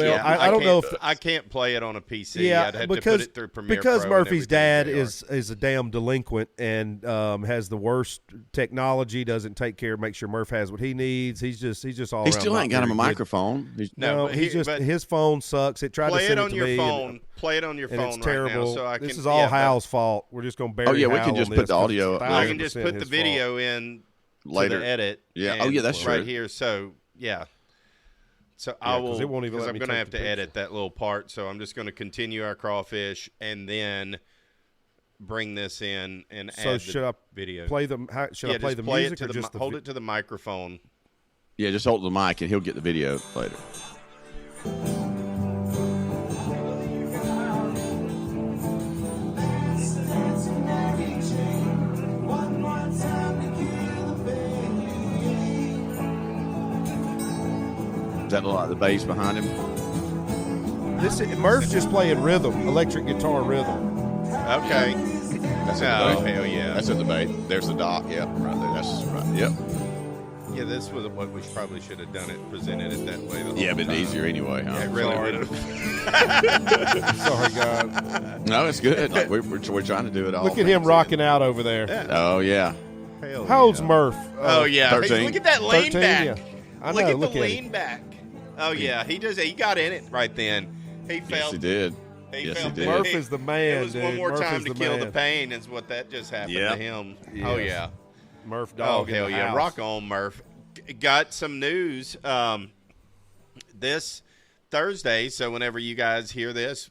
don't know if I can't play it on a PC. Yeah, I'd have to put it through Premiere because Pro Murphy's dad and is a damn delinquent and has the worst technology. Doesn't make sure Murph has what he needs. He's just all. He around still ain't got him a good. microphone. His phone sucks. It tried to send it to me. Play it on your phone. It's right terrible. Now so I this can, is all Hal's fault. We're just gonna bury. We Hal can just on put this the audio up. I can just put the his video fault. in Later. to the edit. Yeah. That's right true. here. So yeah. So Yeah, I will. it won't even Because let I'm me going to take have the to picture. edit that little part. So I'm just going to continue our crawfish and then bring this in and So add should the I video. play the? Should I play the music or just hold it to the microphone? Yeah, just hold the mic and he'll get the video later. Is that the bass behind him? Murph's just playing rhythm, electric guitar rhythm. Okay. That's Oh, at the bay. hell yeah. That's at the bay. There's the dock. Yep, right there. That's right. Yep. Yeah, this was what we probably should have done it, presented it that way. The whole Yeah, but time. easier anyway, huh? Yeah, it really Sorry. would have. Sorry, God. No, it's good. Like we're trying to do it all. Look at him rocking out over there. Oh yeah. Hell How old's yeah. Murph? Oh yeah, 13. Look at that lean 13, back. yeah. I Look know, at look the at lean back. Oh yeah, he got in it right then. He felt. Yes, he did. He Yes, felt he did. it. Murph is the man, It was dude. one more Murph time is to the kill man. the pain, is what that just happened to him. Yes. Oh yeah. Murph Oh dog. in hell the yeah! house. Rock on, Murph. Got some news. This Thursday. So whenever you guys hear this,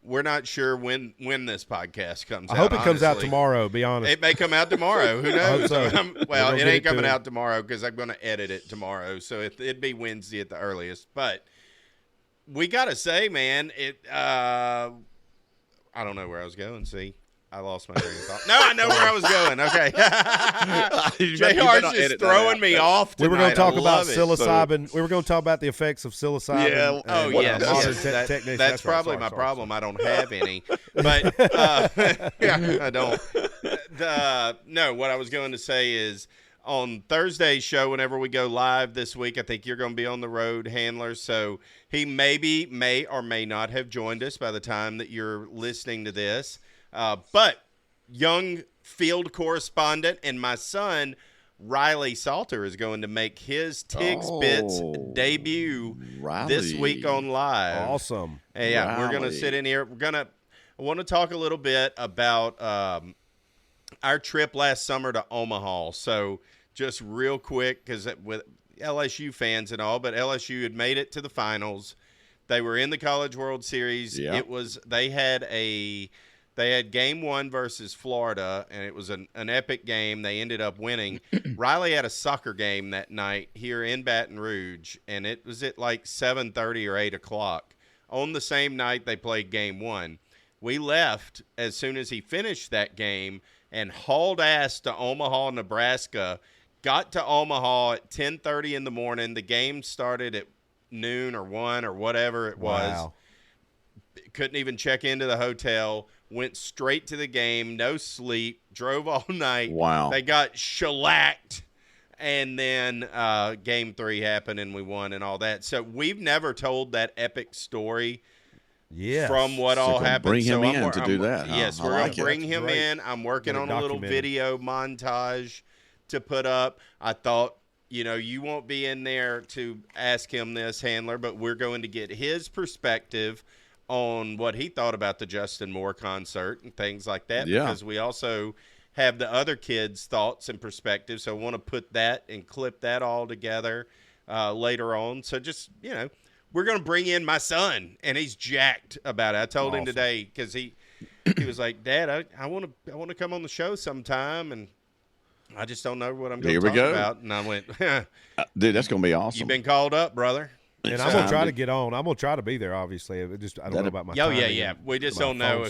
we're not sure when this podcast comes out. I hope it comes out honestly. tomorrow, be honest. It may come out tomorrow. Who knows? so. Well, it ain't coming to out tomorrow because I'm going to edit it tomorrow. So it'd be Wednesday at the earliest. But we got to say, man, I don't know where I was going. See, I lost my train of thought. No, I know where I was going. Okay. JR's just throwing me off tonight. We were going to talk about it. psilocybin. We were going to talk about the effects of psilocybin. Yeah. Oh, yes. Modern techniques. That's probably my problem. I don't have any. But, yeah, I don't. No, what I was going to say is on Thursday's show, whenever we go live this week, I think you're going to be on the road, Handler. So he may or may not have joined us by the time that you're listening to this. But young field correspondent and my son, Riley Salter, is going to make his Tigs Bits debut this week on live. Awesome. And yeah, we're going to sit in here. I want to talk a little bit about our trip last summer to Omaha. So just real quick, because with LSU fans and all, but LSU had made it to the finals. They were in the College World Series. Yeah. They had game 1 versus Florida, and it was an epic game. They ended up winning. Riley had a soccer game that night here in Baton Rouge, and it was at like 7:30 or 8 o'clock. On the same night they played game 1. We left as soon as he finished that game and hauled ass to Omaha, Nebraska, got to Omaha at 10:30 in the morning. The game started at noon or 1 or whatever it was. Wow. Couldn't even check into the hotel. Went straight to the game, no sleep, drove all night. Wow. They got shellacked, and then game 3 happened, and we won and all that. So we've never told that epic story from what all happened. Bring him so in to do that. Huh? Yes, I we're like going to bring it. him in. I'm working on a little document video montage to put up. I thought, you won't be in there to ask him this, Handler, but we're going to get his perspective on what he thought about the Justin Moore concert and things like that. Yeah. Because we also have the other kids' thoughts and perspectives. So I want to put that and clip that all together later on. So just, we're going to bring in my son, and he's jacked about it. I told him today because he was like, Dad, I want to come on the show sometime, and I just don't know what I'm going to talk about. And I went, dude, that's going to be awesome. You've been called up, brother. And I'm gonna try to get on. I'm gonna try to be there. Obviously, I don't know about my. Yeah. We just don't know.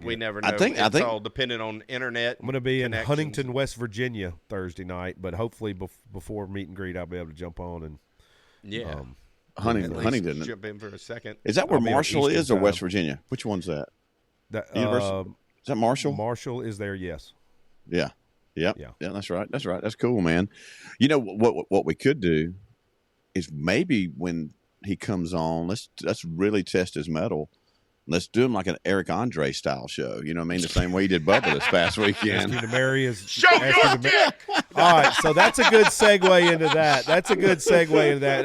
We never know. I think all dependent on internet. I'm gonna be in Huntington, West Virginia Thursday night, but hopefully before meet and greet, I'll be able to jump on and. Huntington. Jump in for a second. Is that where Marshall is, or West Virginia? Which one's that? University. Is that Marshall? Marshall is there. Yes. Yeah. That's right. That's cool, man. You know what we could do is maybe when he comes on, let's really test his mettle. Let's do him like an Eric Andre style show. You know what I mean? The same way he did Bubba this past weekend. Asking to marry his show your dick. All right, so that's a good segue into that.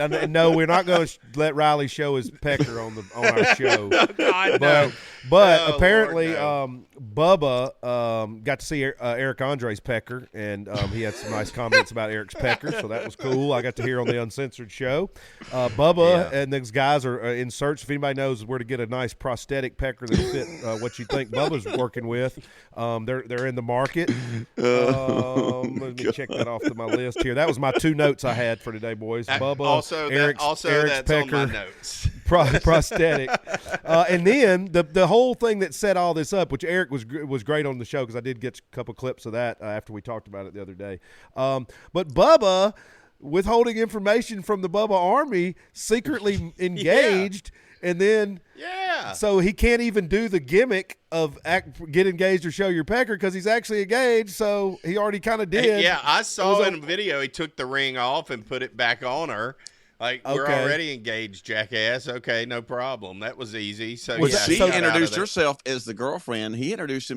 And no, we're not going to let Riley show his pecker on our show. God, no. But Oh, apparently, Lord, Bubba got to see Eric Andre's pecker, and he had some nice comments about Eric's pecker, so that was cool. I got to hear on the Uncensored show. Bubba and those guys are in search. If anybody knows where to get a nice prosthetic pecker that fit what you think Bubba's working with, they're in the market. Let me check that off to my list here. That was my 2 notes I had for today, boys. Bubba, Eric's that's pecker, on my notes. prosthetic, and then the whole thing that set all this up, which Eric was great on the show because I did get a couple clips of that after we talked about it the other day. But Bubba withholding information from the Bubba Army, secretly engaged, and then so he can't even do the gimmick of get engaged or show your pecker because he's actually engaged. So he already kind of did. Yeah, I saw in a video he took the ring off and put it back on her. Like, we're already engaged, jackass. Okay, no problem. That was easy. So she introduced herself as the girlfriend. He introduced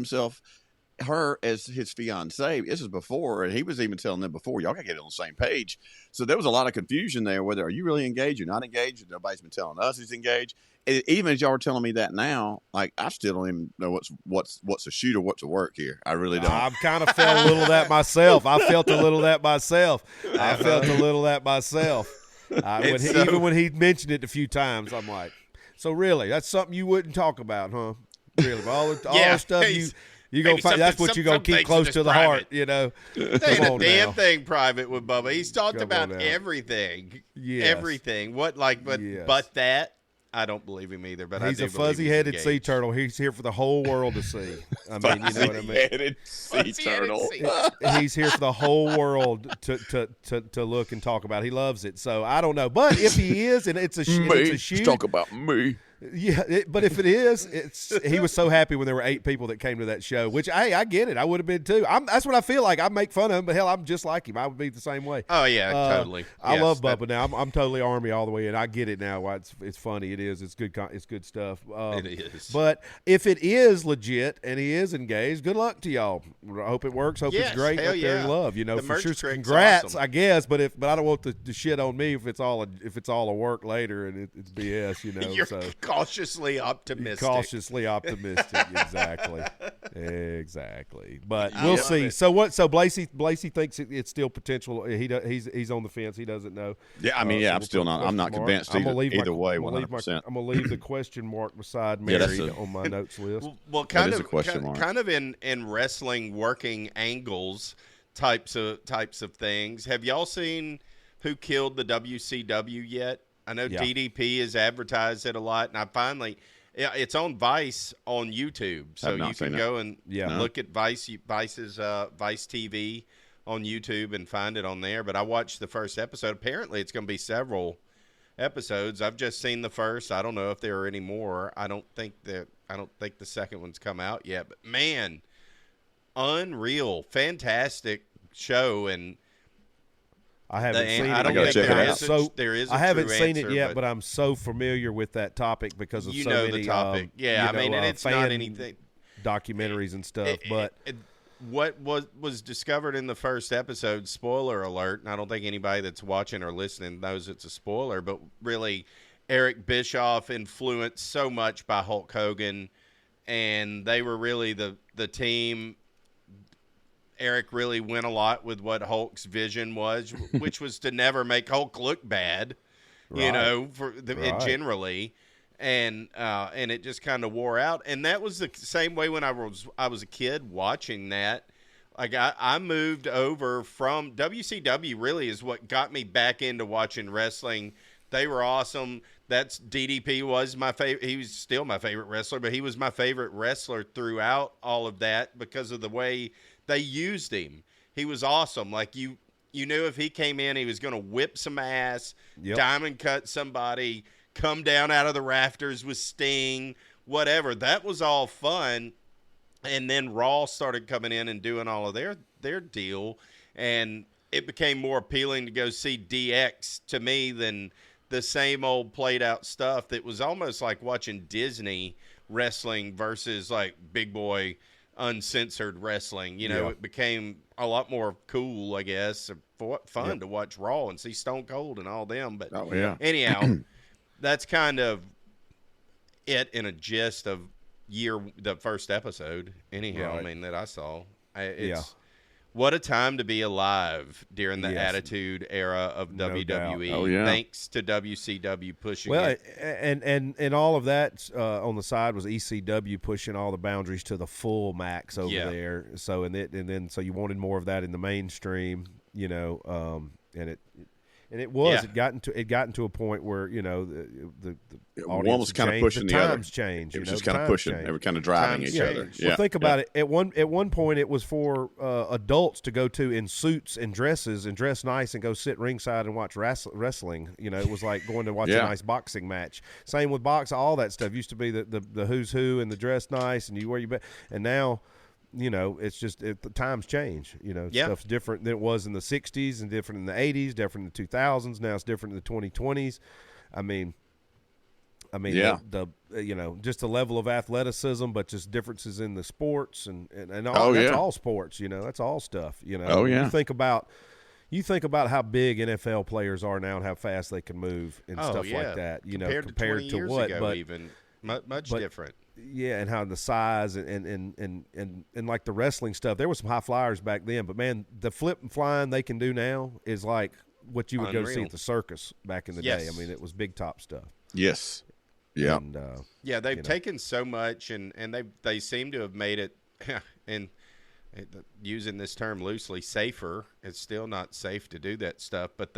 her as his fiance. This is before, and he was even telling them before, y'all got to get on the same page. So there was a lot of confusion there. Whether are you really engaged or not engaged? Nobody's been telling us he's engaged. And even as y'all are telling me that now, like I still don't even know what's a shoot or what's a work here. I really don't. I've kind of felt a little of that myself. I felt a little of that myself. Even when he mentioned it a few times, I'm like. So really, that's something you wouldn't talk about, huh? Really, all the Yeah, stuff he's- you gonna find. That's what you gonna keep close to the heart, you know. Ain't Come a on damn now. thing private with Bubba. He's talked Come about on now. everything. Yes. Everything. Yes. But that, I don't believe him either. But He's I do a believe he's fuzzy-headed sea engaged. turtle. He's here for the whole world to see. I mean, you know what I mean. Fuzzy-headed sea turtle. He's here for the whole world to look and talk about. He loves it. So I don't know, but if he is, and it's a shoot. Talk about me. Yeah, but if it is, he was so happy when there were 8 people that came to that show. Which, hey, I get it. I would have been too. That's what I feel like. I make fun of him, but hell, I'm just like him. I would be the same way. Oh yeah, totally. I Yes, love that- Bubba now. I'm totally Army all the way in. I get it now. Why it's funny. It is. It's good. It's good stuff. It is. But if it is legit and he is engaged, good luck to y'all. I hope it works. Hope Yes, it's great. hell Up there in yeah. love. You know, The for merch sure. trick's Congrats, awesome. I guess. But I don't want the shit on me if it's all a work later and it's BS. You know. You're so. cautiously optimistic. Cautiously optimistic, exactly. But I we'll love see. it. So what? So Blasey thinks it's still potential. He's on the fence. He doesn't know. Yeah, I mean, So I'm we'll still put a not. I'm not question mark. convinced I'm gonna leave either my- way. I'm gonna leave 100%. I'm gonna leave the question mark beside Yeah, that's Mary a- on my notes list. Well, kind is of a question mark. kind of in wrestling working angles types of things. Have y'all seen Who Killed the WCW yet? I know Yeah. DDP has advertised it a lot, and I finally it's on Vice on YouTube, so I've not you can seen it. go and Yeah. look at Vice's Vice TV on YouTube and find it on there. But I watched the first episode. Apparently, it's going to be several episodes. I've just seen the first. I don't know if there are any more. I don't think the second one's come out yet. But man, unreal, fantastic show. And I haven't seen it. I don't gotta think check it there out. is there is. I haven't true seen answer, it yet, but I'm so familiar with that topic because of you so know many the topic. Yeah, I mean, and it's not fan anything. documentaries and stuff. But What was discovered in the first episode, spoiler alert, and I don't think anybody that's watching or listening knows it's a spoiler, but really Eric Bischoff influenced so much by Hulk Hogan, and they were really the team. Eric really went a lot with what Hulk's vision was, which was to never make Hulk look bad, you Right. know, Right. generally. And it just kind of wore out. And that was the same way when I was a kid watching that. Like I moved over from WCW really is what got me back into watching wrestling. They were awesome. DDP was my favorite. He was still my favorite wrestler, but he was my favorite wrestler throughout all of that because of the way they used him. He was awesome. Like you knew if he came in, he was going to whip some ass, Yep. diamond cut somebody, come down out of the rafters with Sting, whatever. That was all fun. And then Raw started coming in and doing all of their deal. And it became more appealing to go see DX to me than the same old played out stuff that was almost like watching Disney wrestling versus like big boy uncensored wrestling. You know, Yeah. it became a lot more cool, I guess, fun Yep. to watch Raw and see Stone Cold and all them. But Oh yeah. anyhow, that's kind of it in a gist of the first episode. Anyhow, Right. I mean that I saw. It's Yeah. what a time to be alive during the Yes. Attitude Era of No WWE. doubt. Oh, yeah. Thanks to WCW pushing well, it. and all of that on the side was ECW pushing all the boundaries to the full max over Yeah. there. So then so you wanted more of that in the mainstream, you know, and it was Yeah. it got into a point where you know the One audience was kind of changed, pushing the other. times changed. It was you know, just kind of times pushing. changed. They were kind of driving Times each other. changed. Yeah. Well, think about it. At one point, it was for adults to go to in suits and dresses and dress nice and go sit ringside and watch wrestling. You know, it was like going to watch a Yeah. nice boxing match. Same with boxing. All that stuff used to be the who's who and the dress nice and you wear your best. And now, you know, it's just the times change. You know, Yeah. stuff's different than it was in the '60s and different in the '80s, different in the 2000s. Now it's different in the 2020s. I mean, Yeah. the you know, just the level of athleticism, but just differences in the sports and all. Oh, That's yeah. all sports, you know. That's all stuff, you know. Oh, yeah. You think about how big NFL players are now and how fast they can move and Oh, stuff yeah. like that. You compared know, to 20 compared to years what, ago, but even much but- different. yeah, and how the size and like the wrestling stuff. There were some high flyers back then, but man, the flip and flying they can do now is like what you would go see Unreal. at the circus back in the Yes. day. I mean, it was big top stuff. Yes. Yeah. And, Yeah, they've taken so much, and they seem to have made it, and using this term loosely, safer. It's still not safe to do that stuff, but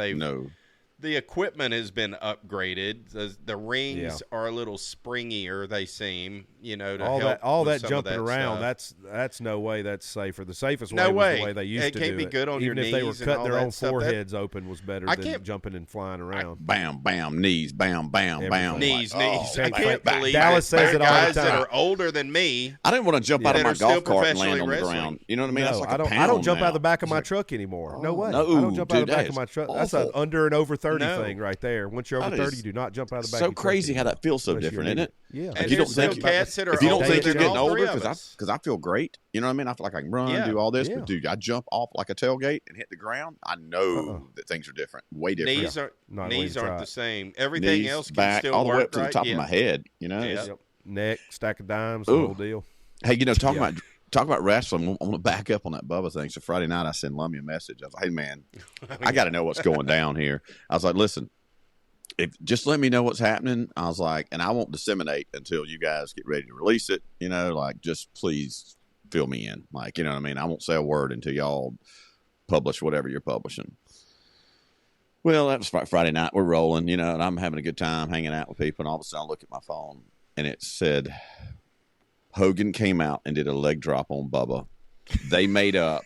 the equipment has been upgraded. The rings are a little springier. They seem, to all help with that some of jumping that around. stuff. That's no way that's safer. The safest No way was way. the way they used It to can't do be it. good on Even your if they were knees and cutting all their that own stuff. foreheads open was better I than can't- jumping and flying around. Bam, bam, knees, bam, bam, bam. Knees. Like, I can't believe Dallas it. says There it are all the guys that time. are older than me. I didn't want to jump out of That my are still golf cart and land professionally on the wrestling. ground. You know what I mean? That's No, like I a don't. pound I don't jump now. out of the back of my truck anymore. No way. no, I don't jump out of dude, the back that of my is truck. That's an awful. under and over 30 No. thing right there. Once you're over That 30, is you do not jump out of the back. so of your truck crazy how anymore. that feels so Unless different, you're isn't it? Yeah. And you don't there's still think- cats that are If you don't older think you're than getting all three older, of us. because I feel great. You know what I mean? I feel like I can run, Yeah. do all this, Yeah. but dude, I jump off like a tailgate and hit the ground. I know that things are different, way different. Knees aren't Not a way knees to aren't try the it. same. Everything Knees, else can back, still all the way work up to the right. top Yeah. of my head. You know. Yeah. It's- Yep. Neck, stack of dimes, the Ooh. whole deal. Hey, talk about wrestling. I want to back up on that Bubba thing. So Friday night, I sent Lummy a message. I was like, "Hey, man, I got to know what's going down here." I was like, "Listen, just let me know what's happening." I was like, "And I won't disseminate until you guys get ready to release it. Like just please fill me in. Like, you know what I mean? I won't say a word until y'all publish whatever you're publishing." Well, that was Friday night. We're rolling, and I'm having a good time hanging out with people. And all of a sudden, I look at my phone, and it said, Hogan came out and did a leg drop on Bubba. They made up.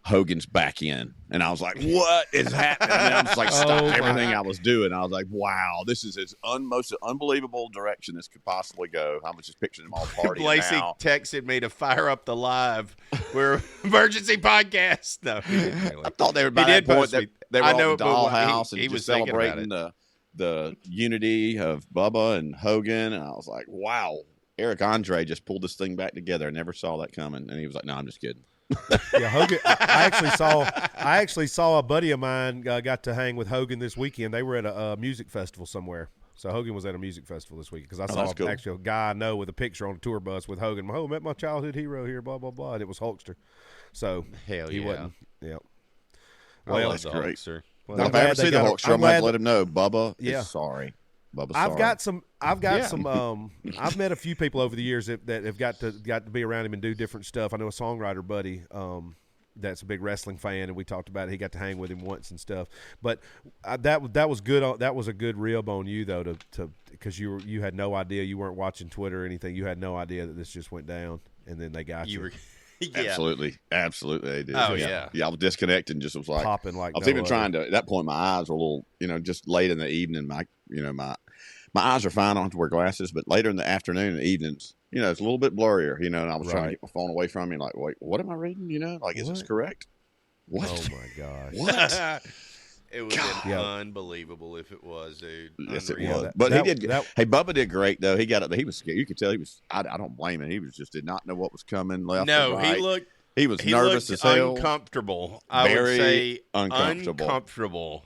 Hogan's back in. And I was like, what is happening? And I was like, stopped everything I was doing. I was like, wow, this is as most unbelievable direction this could possibly go. I was just picturing them all partying Lacey now. texted me to fire up the live. We're emergency podcast. No, he didn't really. I thought they were He by did that point post that me. they were I all know, in the but what- dollhouse he and was just thinking about celebrating the unity of Bubba and Hogan. And I was like, wow, Eric Andre just pulled this thing back together. I never saw that coming. And he was like, no, I'm just kidding. Yeah, Hogan. I actually saw a buddy of mine got to hang with Hogan this weekend. They were at a music festival somewhere. So Hogan was at a music festival this weekend because I saw that's cool. actually a guy I know with a picture on a tour bus with Hogan. Oh, met my childhood hero here, blah blah blah. And it was Hulkster. So Hell he yeah. wasn't. Yep. Well, that's great. Sir. Well, Now, I'm if I ever glad they see the got a- Hulkster, I'm I'm going to glad- let him know. Bubba Yeah. is sorry. Bubba's I've sorry. got some. I've met a few people over the years that have got to be around him and do different stuff. I know a songwriter buddy that's a big wrestling fan, and we talked about it. He got to hang with him once and stuff. But that was good. That was a good rib on you though, to because you had no idea, you weren't watching Twitter or anything. You had no idea that this just went down, and then they got you. Yeah. Absolutely, they did. Oh, yeah. I was disconnected and just was like Popping like I was no even other. trying to. At that point, my eyes were a little, just late in the evening. My eyes are fine. I don't have to wear glasses, but later in the afternoon and evenings, it's a little bit blurrier. And I was trying to Right. get my phone away from me. Like, wait, what am I reading? Is this What? correct? What? Oh my gosh! What? It would have been Yeah. unbelievable if it was, dude. Yes, it Unreal. was. that- But that- he did. that- Hey, Bubba did great though. He got up. He was scared. You could tell he was. I don't blame him. He was just did not know what was coming. Left. No, or right. he looked He nervous looked as hell. uncomfortable. I would Very say uncomfortable. uncomfortable.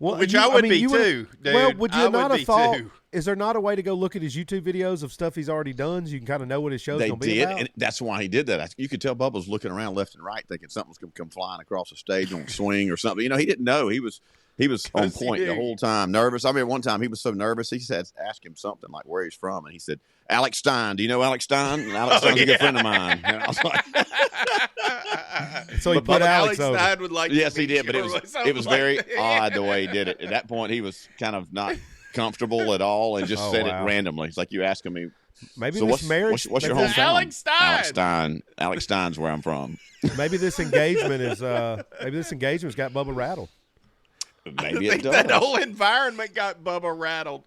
Well, Which I would be you too, dude. Well, would you I would not be have thought? too. Is there not a way to go look at his YouTube videos of stuff he's already done, so you can kind of know what his show's They going to be did, about? and that's why he did that. You could tell Bubba was looking around left and right, thinking something was going to come flying across the stage on a swing or something. He didn't know. He was on 'Cause he point the knew. whole time, nervous. I mean, one time he was so nervous, he said, ask him something like where he's from, and he said, Alex Stein. Do you know Alex Stein? And Alex Stein's a good friend of mine. And I was like, So he But put Bubba- Alex Alex over. Stein would like. to yes, he meet did, but you it or was something very like that. odd the way he did it. At that point, he was kind of not comfortable at all and just Oh, said wow. it randomly. It's like you asking me, Maybe so this what's marriage. your maybe, hometown? Alex Stein. Alex Stein. Alex Stein's where I'm from. maybe this engagement is. Maybe this engagement's got Bubba rattled. Maybe I it think that does. whole environment got Bubba rattled.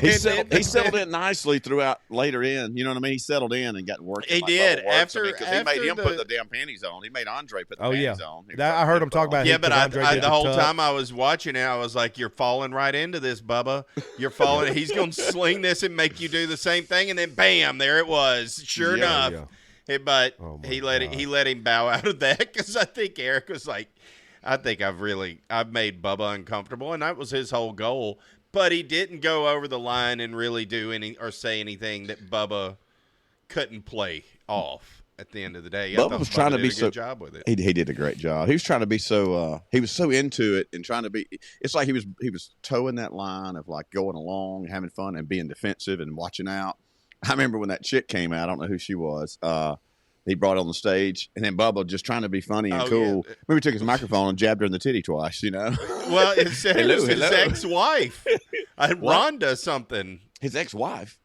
He settled in nicely throughout later in. You know what I mean? He settled in and got working. He like did. Bubba works. After- because he made after him the- put the damn panties on. He made Andre put the Oh yeah, panties on. He was that, like, I heard him talk about. Yeah, it, but 'cause Andre did the whole tuck. time I was watching it, I was like, "You're falling right into this, Bubba. You're falling. He's going to sling this and make you do the same thing, and then bam, there it was. Sure Yeah, enough, yeah. But Oh, my he let him bow out of that because I think Eric was like, I think I've made Bubba uncomfortable, and that was his whole goal. But he didn't go over the line and really do any or say anything that Bubba couldn't play off. at the end of the day. Bubba was trying to be did a good job with it. He did a great job. He was trying to be so. He was so into it and trying to be. It's like he was towing that line of like going along, having fun, and being defensive and watching out. I remember when that chick came out. I don't know who she was. He brought her on the stage, and then Bubba just trying to be funny and cool. Yeah. Maybe took his microphone and jabbed her in the titty twice. Well, it says Hello. his ex-wife, Rhonda something. His ex-wife.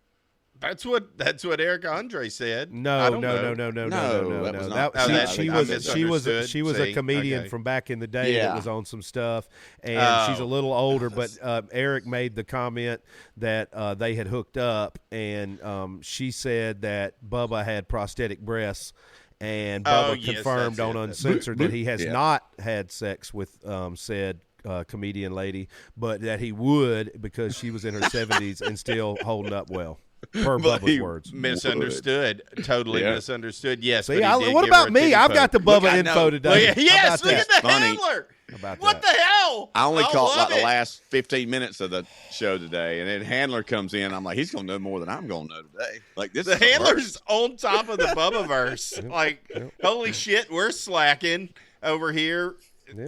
That's what Eric Andre said. No. that was not- She was a comedian from back in the day that was on some stuff, and she's a little older. But Eric made the comment that they had hooked up, and she said that Bubba had prosthetic breasts, and Bubba confirmed on Uncensored that he has not had sex with said comedian lady, but that he would because she was in her 70s and still holding up well. Per Bubba's words. Misunderstood. Totally misunderstood. Yes. See, what about me? I've got the Bubba info today. Yes, look at the Funny. handler. About What the hell? I only caught like love the it. last 15 minutes of the show today, and then Handler comes in. I'm like, he's going to know more than I'm going to know today. Like this, The is handler's on top of the Bubbaverse. Like, holy shit, we're slacking over here.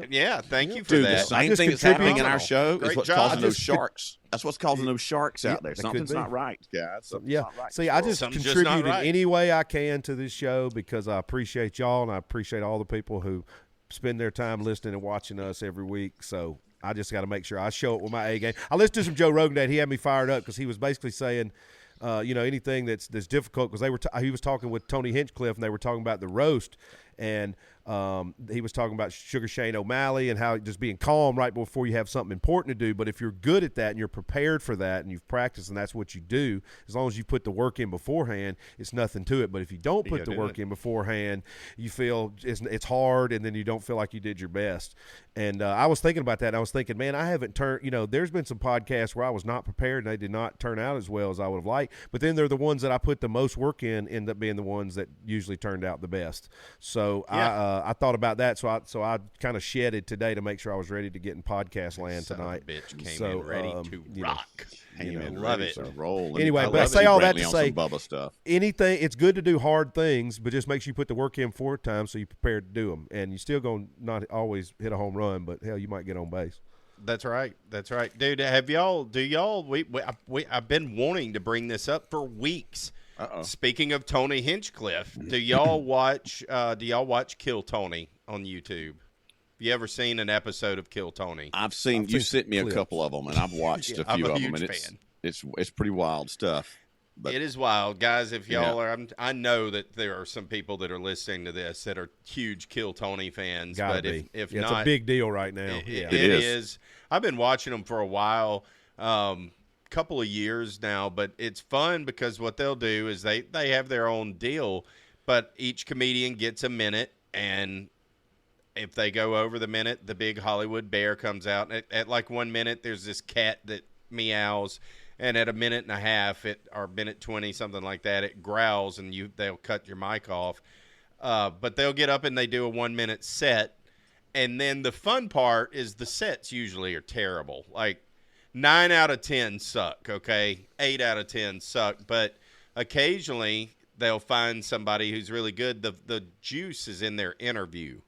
Yeah, thank you for Dude, the that. same thing that's happening in our show Great is what's job. causing those sharks. That's what's causing those sharks out there. that Something's could be. not right, guys. Something's Yeah. not right. See, I just Something's just not contribute in right. any way I can to this show because I appreciate y'all and I appreciate all the people who spend their time listening and watching us every week. So I just got to make sure I show it with my A game. I listened to some Joe Rogan today. He had me fired up because he was basically saying, anything that's difficult because he was talking with Tony Hinchcliffe and they were talking about the roast and he was talking about Sugar Shane O'Malley and how just being calm right before you have something important to do. But if you're good at that and you're prepared for that and you've practiced and that's what you do, as long as you put the work in beforehand, it's nothing to it. But if you don't put the work in beforehand, you feel it's hard and then you don't feel like you did your best. And I was thinking about that. And I was thinking, man, I haven't turned, there's been some podcasts where I was not prepared and they did not turn out as well as I would have liked. But then they're the ones that I put the most work in end up being the ones that usually turned out the best. So I thought about that. So I kind of shedded today to make sure I was ready to get in podcast land tonight. Bitch came in ready to rock. Love it. Roll. Anyway, I but I love say you, all that Brantley, to on say some Bubba stuff. anything. It's good to do hard things, but just make sure you put the work in for time so you're prepared to do them. And you're still going to not always hit a home run, but hell, you might get on base. That's right, dude. I've been wanting to bring this up for weeks. Speaking of Tony Hinchcliffe, do y'all watch Kill Tony on YouTube? Have you ever seen an episode of Kill Tony? I've seen you sent me clips. a couple of them, and I've watched a few of them, and it's pretty wild stuff. But it is wild, guys. If y'all are, I know that there are some people that are listening to this that are huge Kill Tony fans. Gotta but be. if it's not, a big deal right now. it is. I've been watching them for a while, couple of years now. But it's fun because what they'll do is they have their own deal, but each comedian gets a minute, and if they go over the minute, the big Hollywood bear comes out. At like 1 minute, there's this cat that meows. And at a minute and a half, or minute 20, something like that, it growls and they'll cut your mic off. But they'll get up and they do a 1 minute set. And then the fun part is the sets usually are terrible. Like 9 out of 10 suck, okay? 8 out of 10 suck. But occasionally they'll find somebody who's really good. The juice is in their interview.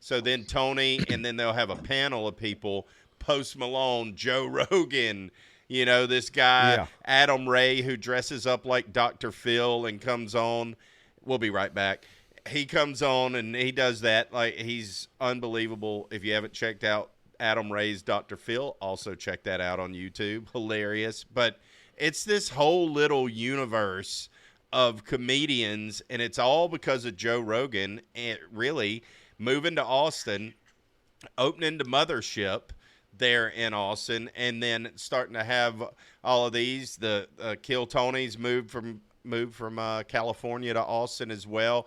So then Tony, and then they'll have a panel of people, Post Malone, Joe Rogan, this guy, Adam Ray, who dresses up like Dr. Phil and comes on. We'll be right back. He comes on and he does that. Like, he's unbelievable. If you haven't checked out Adam Ray's Dr. Phil, also check that out on YouTube. Hilarious. But it's this whole little universe of comedians, and it's all because of Joe Rogan, and really moving to Austin, opening the mothership there in Austin, and then starting to have all of these. The Kill Tonys moved from California to Austin as well.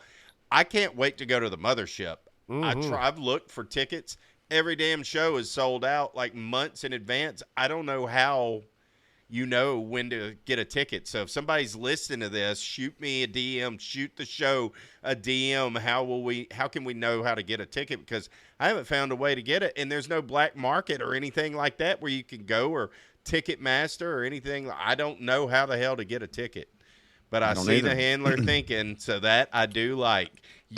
I can't wait to go to the mothership. I've looked for tickets. Every damn show is sold out like months in advance. I don't know how when to get a ticket. So if somebody's listening to this, shoot me a DM, shoot the show a DM. How can we know how to get a ticket? Because I haven't found a way to get it. And there's no black market or anything like that where you can go, or Ticketmaster or anything. I don't know how the hell to get a ticket. but I don't see either. the handler thinking, so that I do like.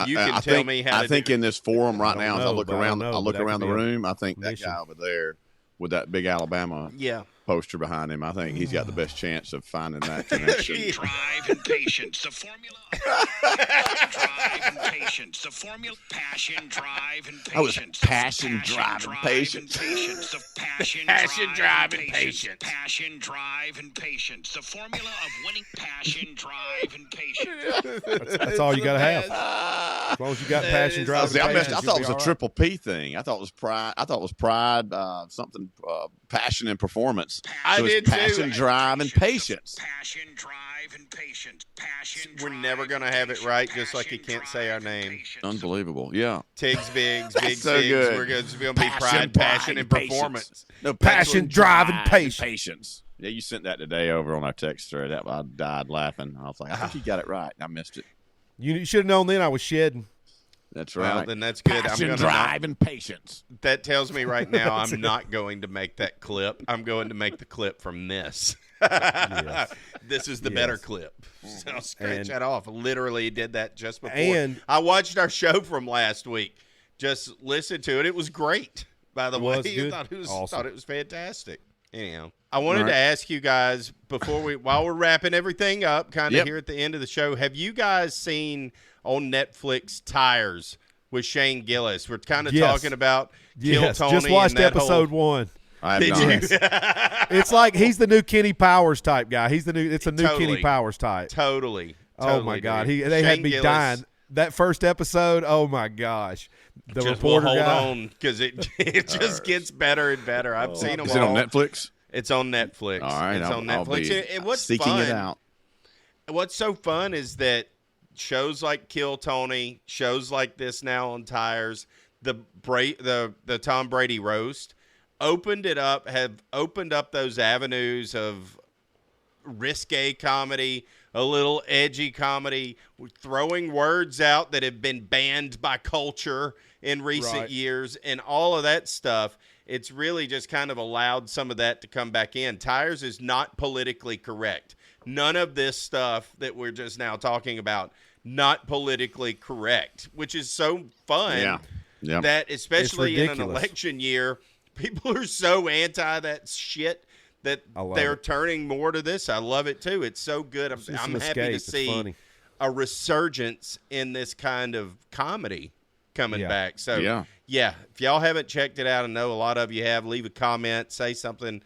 You can tell me how I to think do in this forum right now, as I know, look but I around, don't know, I look but that around could the be a room. I think that mission. guy over there with that big Alabama Yeah. poster behind him, I think he's got the best chance of finding that connection. Drive and patience. The formula. Drive and patience. The formula. Passion, drive, and patience. Oh, it's passion, drive, and patience. The passion, drive, and patience. Passion, drive, and patience. The formula of winning. Passion, drive, and patience. That's all you got to have. As long as you got passion, drive, See, and I patience, thought it you'll was be a all right. triple P thing. I thought it was pride. Something passion and performance. I So it's did too. passion, drive, and patience. Passion, drive, and patience. Passion, We're drive, never going to have it right, just like you can't say our name. Unbelievable. Yeah. Tigs, Biggs, Big so Tigs. good. We're going to be pride, Pride, passion, and patience. performance. No, Passion, drive, and patience. patience. Yeah, you sent that today over on our text thread. I died laughing. I was like, I think you got it right. I missed it. You should have known then I was shedding. That's Well, right. then that's good. Passion, I'm gonna drive, and patience. That tells me right now I'm not going to make that clip. I'm going to make the clip from this. This is the better clip. So I'll scratch that off. Literally did that just before. And- I watched our show from last week. Just listened to it. It was great, by the way. was good. I Awesome. thought it was fantastic. Anyhow, I wanted to ask you guys while we're wrapping everything up, kind of here at the end of the show, have you guys seen on Netflix Tires with Shane Gillis? We're kind of talking about Kill Tony. Just watched and that episode whole, 1. I have Did not. you? It's like he's the new Kenny Powers type guy. It's a new Totally. Kenny Powers type. Totally. Oh my God, dude. they had Shane me Gillis, dying. That first episode, oh my gosh, the Just reporter hold guy. on because it just gets better and better. I've seen them Is it all. on Netflix? It's on Netflix. All right, it's on I'll Netflix. be And what's seeking fun, it out. What's so fun is that shows like Kill Tony, shows like this now on Tires, the Tom Brady roast have opened up those avenues of risque comedy, a little edgy comedy, throwing words out that have been banned by culture in recent years, and all of that stuff. It's really just kind of allowed some of that to come back in. Tires is not politically correct. None of this stuff that we're just now talking about, not politically correct, which is so fun. Yeah. That especially in an ridiculous. election year, people are so anti that shit that they're turning more to this. I love it too. It's so good. It's I'm an happy escape. to It's see funny. a resurgence in this kind of comedy coming back. So yeah, if y'all haven't checked it out, I know a lot of you have, leave a comment, say something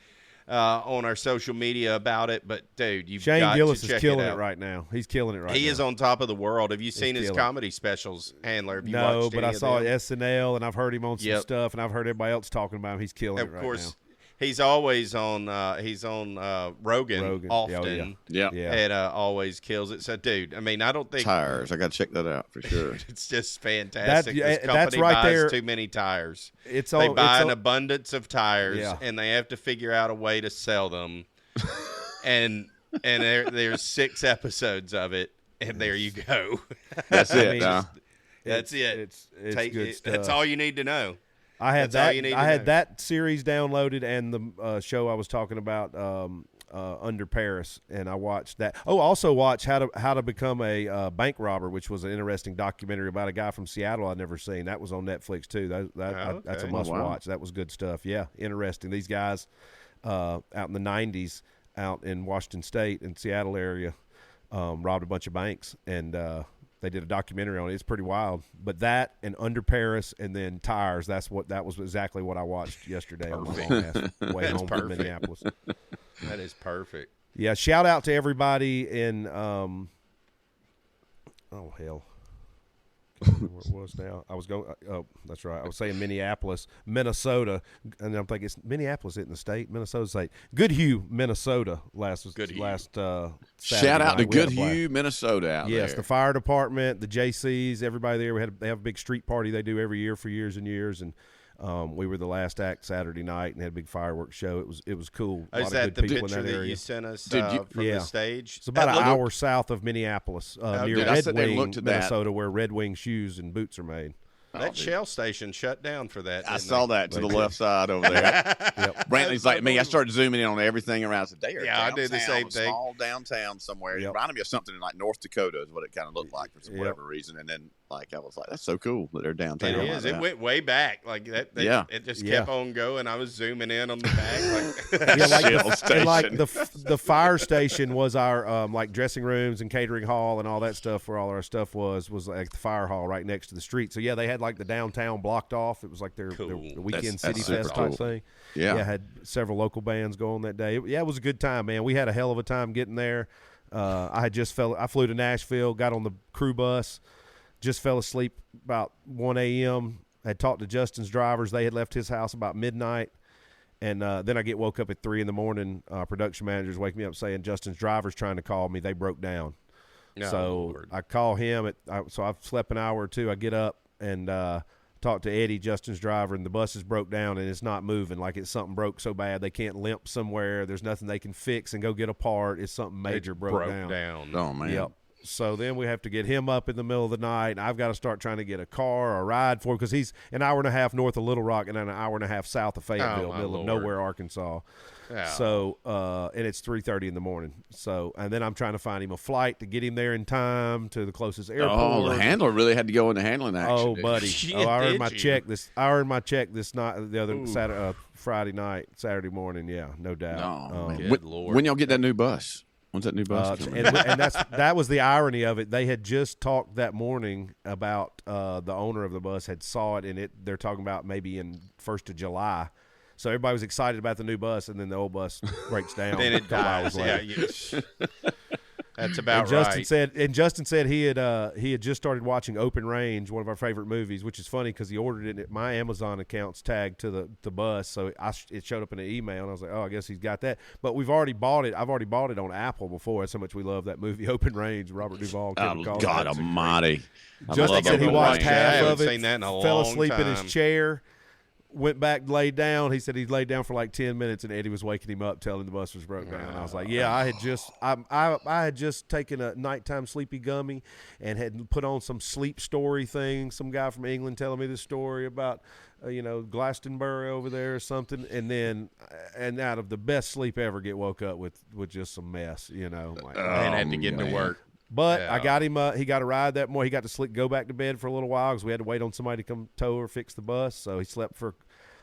on our social media about it. But dude, you've Shane got Gillis to is check killing it it out. right now. He's killing it right now. He is on top of the world. Have you seen his killing it. comedy specials, Handler? Have you No, watched but any I of saw them? SNL, and I've heard him on some Yep. stuff, and I've heard everybody else talking about him. He's killing it Of right course, now. he's always on. He's on Rogan often. Yeah. And always kills it. So, dude, I mean, I don't think Tires. I got to check that out for sure. it's just fantastic. This company that's right buys there. too many tires. It's They all buy it's an all- abundance of tires, Yeah. and they have to figure out a way to sell them. and there's 6 episodes of it, and there you go. That's I it. mean, huh? That's it. It's Take good it. stuff. That's all you need to know. I had That's all that. you need I to had know. that series downloaded, and the show I was talking about, Under Paris, and I watched that. Oh, I also watched how to become a bank robber, which was an interesting documentary about a guy from Seattle I'd never seen. That was on Netflix too. That's a okay. must Oh, wow. watch. That was good stuff. Yeah, interesting. These guys out in the '90s, out in Washington State and Seattle area, robbed a bunch of banks, and they did a documentary on it. It's pretty wild. But that and Under Paris and then Tires, that was exactly what I watched yesterday on my long ass way home from Minneapolis. That is perfect. Yeah, shout out to everybody in oh hell. Can't remember where it was now. I was going. Oh, that's right. I was saying Minneapolis, Minnesota, and I'm thinking it's Minneapolis, isn't the state? Minnesota State. Goodhue, Minnesota. Goodhue. Saturday Shout out to night. We had a blast. Goodhue, Minnesota out Yes, there. the fire department, the JCs, everybody there. They have a big street party they do every year for years and years, and we were the last act Saturday night and had a big fireworks show. It was cool. A Is lot that of the good people in picture that that area. you sent us Did you- from Yeah. the stage? It's about That an looked- hour south of Minneapolis, near did I Red sit there and Wing, looked at that? Minnesota, where Red Wing shoes and boots are made. That Shell station shut down for that. I saw that to the left side over there. Brantley's like me. I started zooming in on everything around. I said, they are I did the same thing. Small downtown somewhere. It reminded me of something in like North Dakota is what it kind of looked like for whatever reason. And then like I was like, that's so cool that they're downtown. It is. It went way back. Like that. It just kept on going. I was zooming in on the back. Like the fire station was our like dressing rooms and catering hall and all that stuff where all our stuff was like the fire hall right next to the street. So they had like the downtown blocked off. It was like their weekend city fest type thing. Yeah, had several local bands going that day. It was a good time, man. We had a hell of a time getting there. I flew to Nashville, got on the crew bus, just fell asleep about 1 a.m. Had talked to Justin's drivers. They had left his house about midnight. And then I woke up at 3 in the morning. Production managers wake me up saying Justin's driver's trying to call me. They broke down. Lord. I call him. So I've slept an hour or two. I get up and talk to Eddie, Justin's driver, and the bus is broke down and it's not moving. Like it's something broke so bad they can't limp somewhere. There's nothing they can fix and go get a part. It's something major broke down. Oh, man. Yep. So then we have to get him up in the middle of the night, and I've got to start trying to get a car or a ride for him because he's an hour and a half north of Little Rock and then an hour and a half south of Fayetteville, middle of nowhere, Arkansas. Yeah. So, and it's 3:30 in the morning. So, and then I'm trying to find him a flight to get him there in time to the closest airport. Oh, the handler really had to go into handling action. Oh, buddy. I earned my check this night, the other Friday night, Saturday morning. Yeah, no doubt. Oh, man. When y'all get that new bus? When's that new bus? And that was the irony of it. They had just talked that morning about the owner of the bus had saw it, and they're talking about maybe in 1st of July. So everybody was excited about the new bus, and then the old bus breaks down. Then it dies. That's about right. Justin said he had just started watching Open Range, one of our favorite movies, which is funny because he ordered it. My Amazon account's tagged to the bus, so it showed up in an email, and I was like, oh, I guess he's got that. But we've already bought it. I've already bought it on Apple before. That's how much we love that movie, Open Range. Robert Duvall. God Almighty! Justin said he watched half of it, fell fell asleep in his chair. Went back, laid down. He said he laid down for like 10 minutes, and Eddie was waking him up, telling the bus was broke down. I was like, "Yeah, I had just taken a nighttime sleepy gummy, and had put on some sleep story thing. Some guy from England telling me this story about, Glastonbury over there or something, and out of the best sleep ever, woke up with just some mess, Like, and had to get to work. But I got him. He got a ride that morning. He got to sleep, go back to bed for a little while because we had to wait on somebody to come tow or fix the bus. So he slept for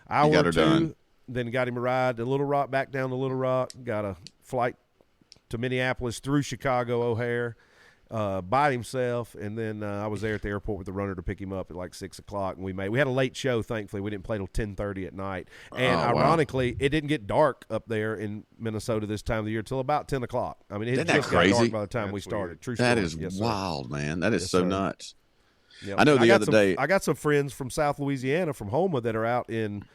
an hour or two. Done. Then got him a ride to Little Rock, back down to Little Rock. Got a flight to Minneapolis through Chicago O'Hare. By himself, and then I was there at the airport with the runner to pick him up at like 6 o'clock, and we had a late show. Thankfully, we didn't play till 10:30 at night. And ironically, it didn't get dark up there in Minnesota this time of the year till about 10 o'clock. I mean, it just got dark by the time we started. True story. That is wild, man. That is so nuts. Yep. I know the other day I got some friends from South Louisiana, from Houma, that are out in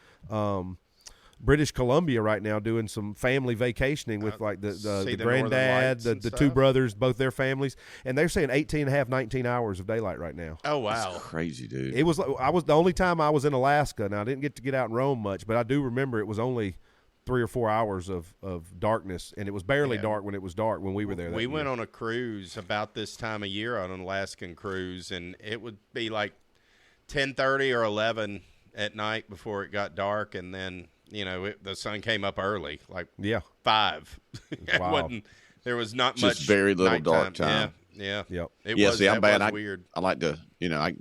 British Columbia right now doing some family vacationing with like the granddad, the two brothers, both their families, and they're saying 18 and a half, 19 hours of daylight right now. Oh, wow. That's crazy, dude. It was the only time I was in Alaska. Now I didn't get out and roam much, but I do remember it was only 3 or 4 hours of darkness, and it was barely dark when it was dark when we were there. We went on a cruise about this time of year, on an Alaskan cruise, and it would be like 10:30 or 11 at night before it got dark, and then the sun came up early, like 5. There was not just much. Very little nighttime. dark time. Yeah. Yep. I'm bad. Was weird. I like to,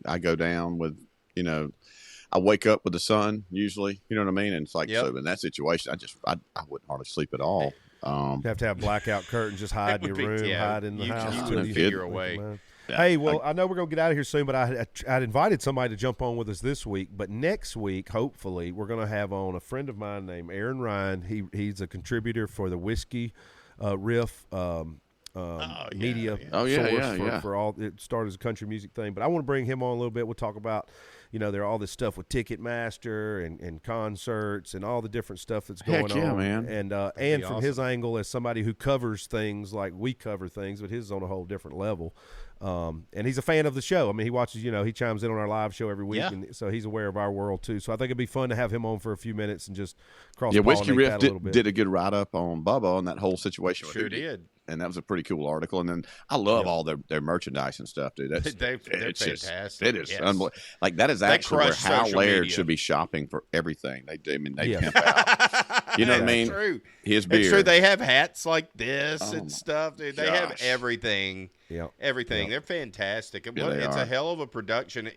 I go down with, I wake up with the sun usually. You know what I mean? And it's like so in that situation, I wouldn't hardly sleep at all. You have to have blackout curtains, just hide in your room, hide in the house. You couldn't figure a way. Hey, well, I know we're going to get out of here soon, but I'd invited somebody to jump on with us this week. But next week, hopefully, we're going to have on a friend of mine named Aaron Ryan. He's a contributor for the Whiskey Riff media source for all. It started as a country music thing. But I want to bring him on a little bit. We'll talk about, there are all this stuff with Ticketmaster and concerts and all the different stuff that's going on. Man. And from awesome. his angle as somebody who covers things like we cover things, but his is on a whole different level. And he's a fan of the show. I mean, he watches, he chimes in on our live show every week, and so he's aware of our world too. So I think it'd be fun to have him on for a few minutes and just cross-pollinate Whiskey Riff that a little bit. did a good write-up on Bubba on that whole situation. Sure did. and that was a pretty cool article. And then I love all their merchandise and stuff, dude. They're it's fantastic. It is Yes. unbelievable. Like that is actually where crush Hal social Laird media. should be shopping for everything. They pimp out. You know what I mean? True. His beer. It's true. They have hats like this Oh, and stuff. Dude. They have gosh. everything. Yeah. Everything. They're fantastic. Yeah, they It's are. a hell of a production.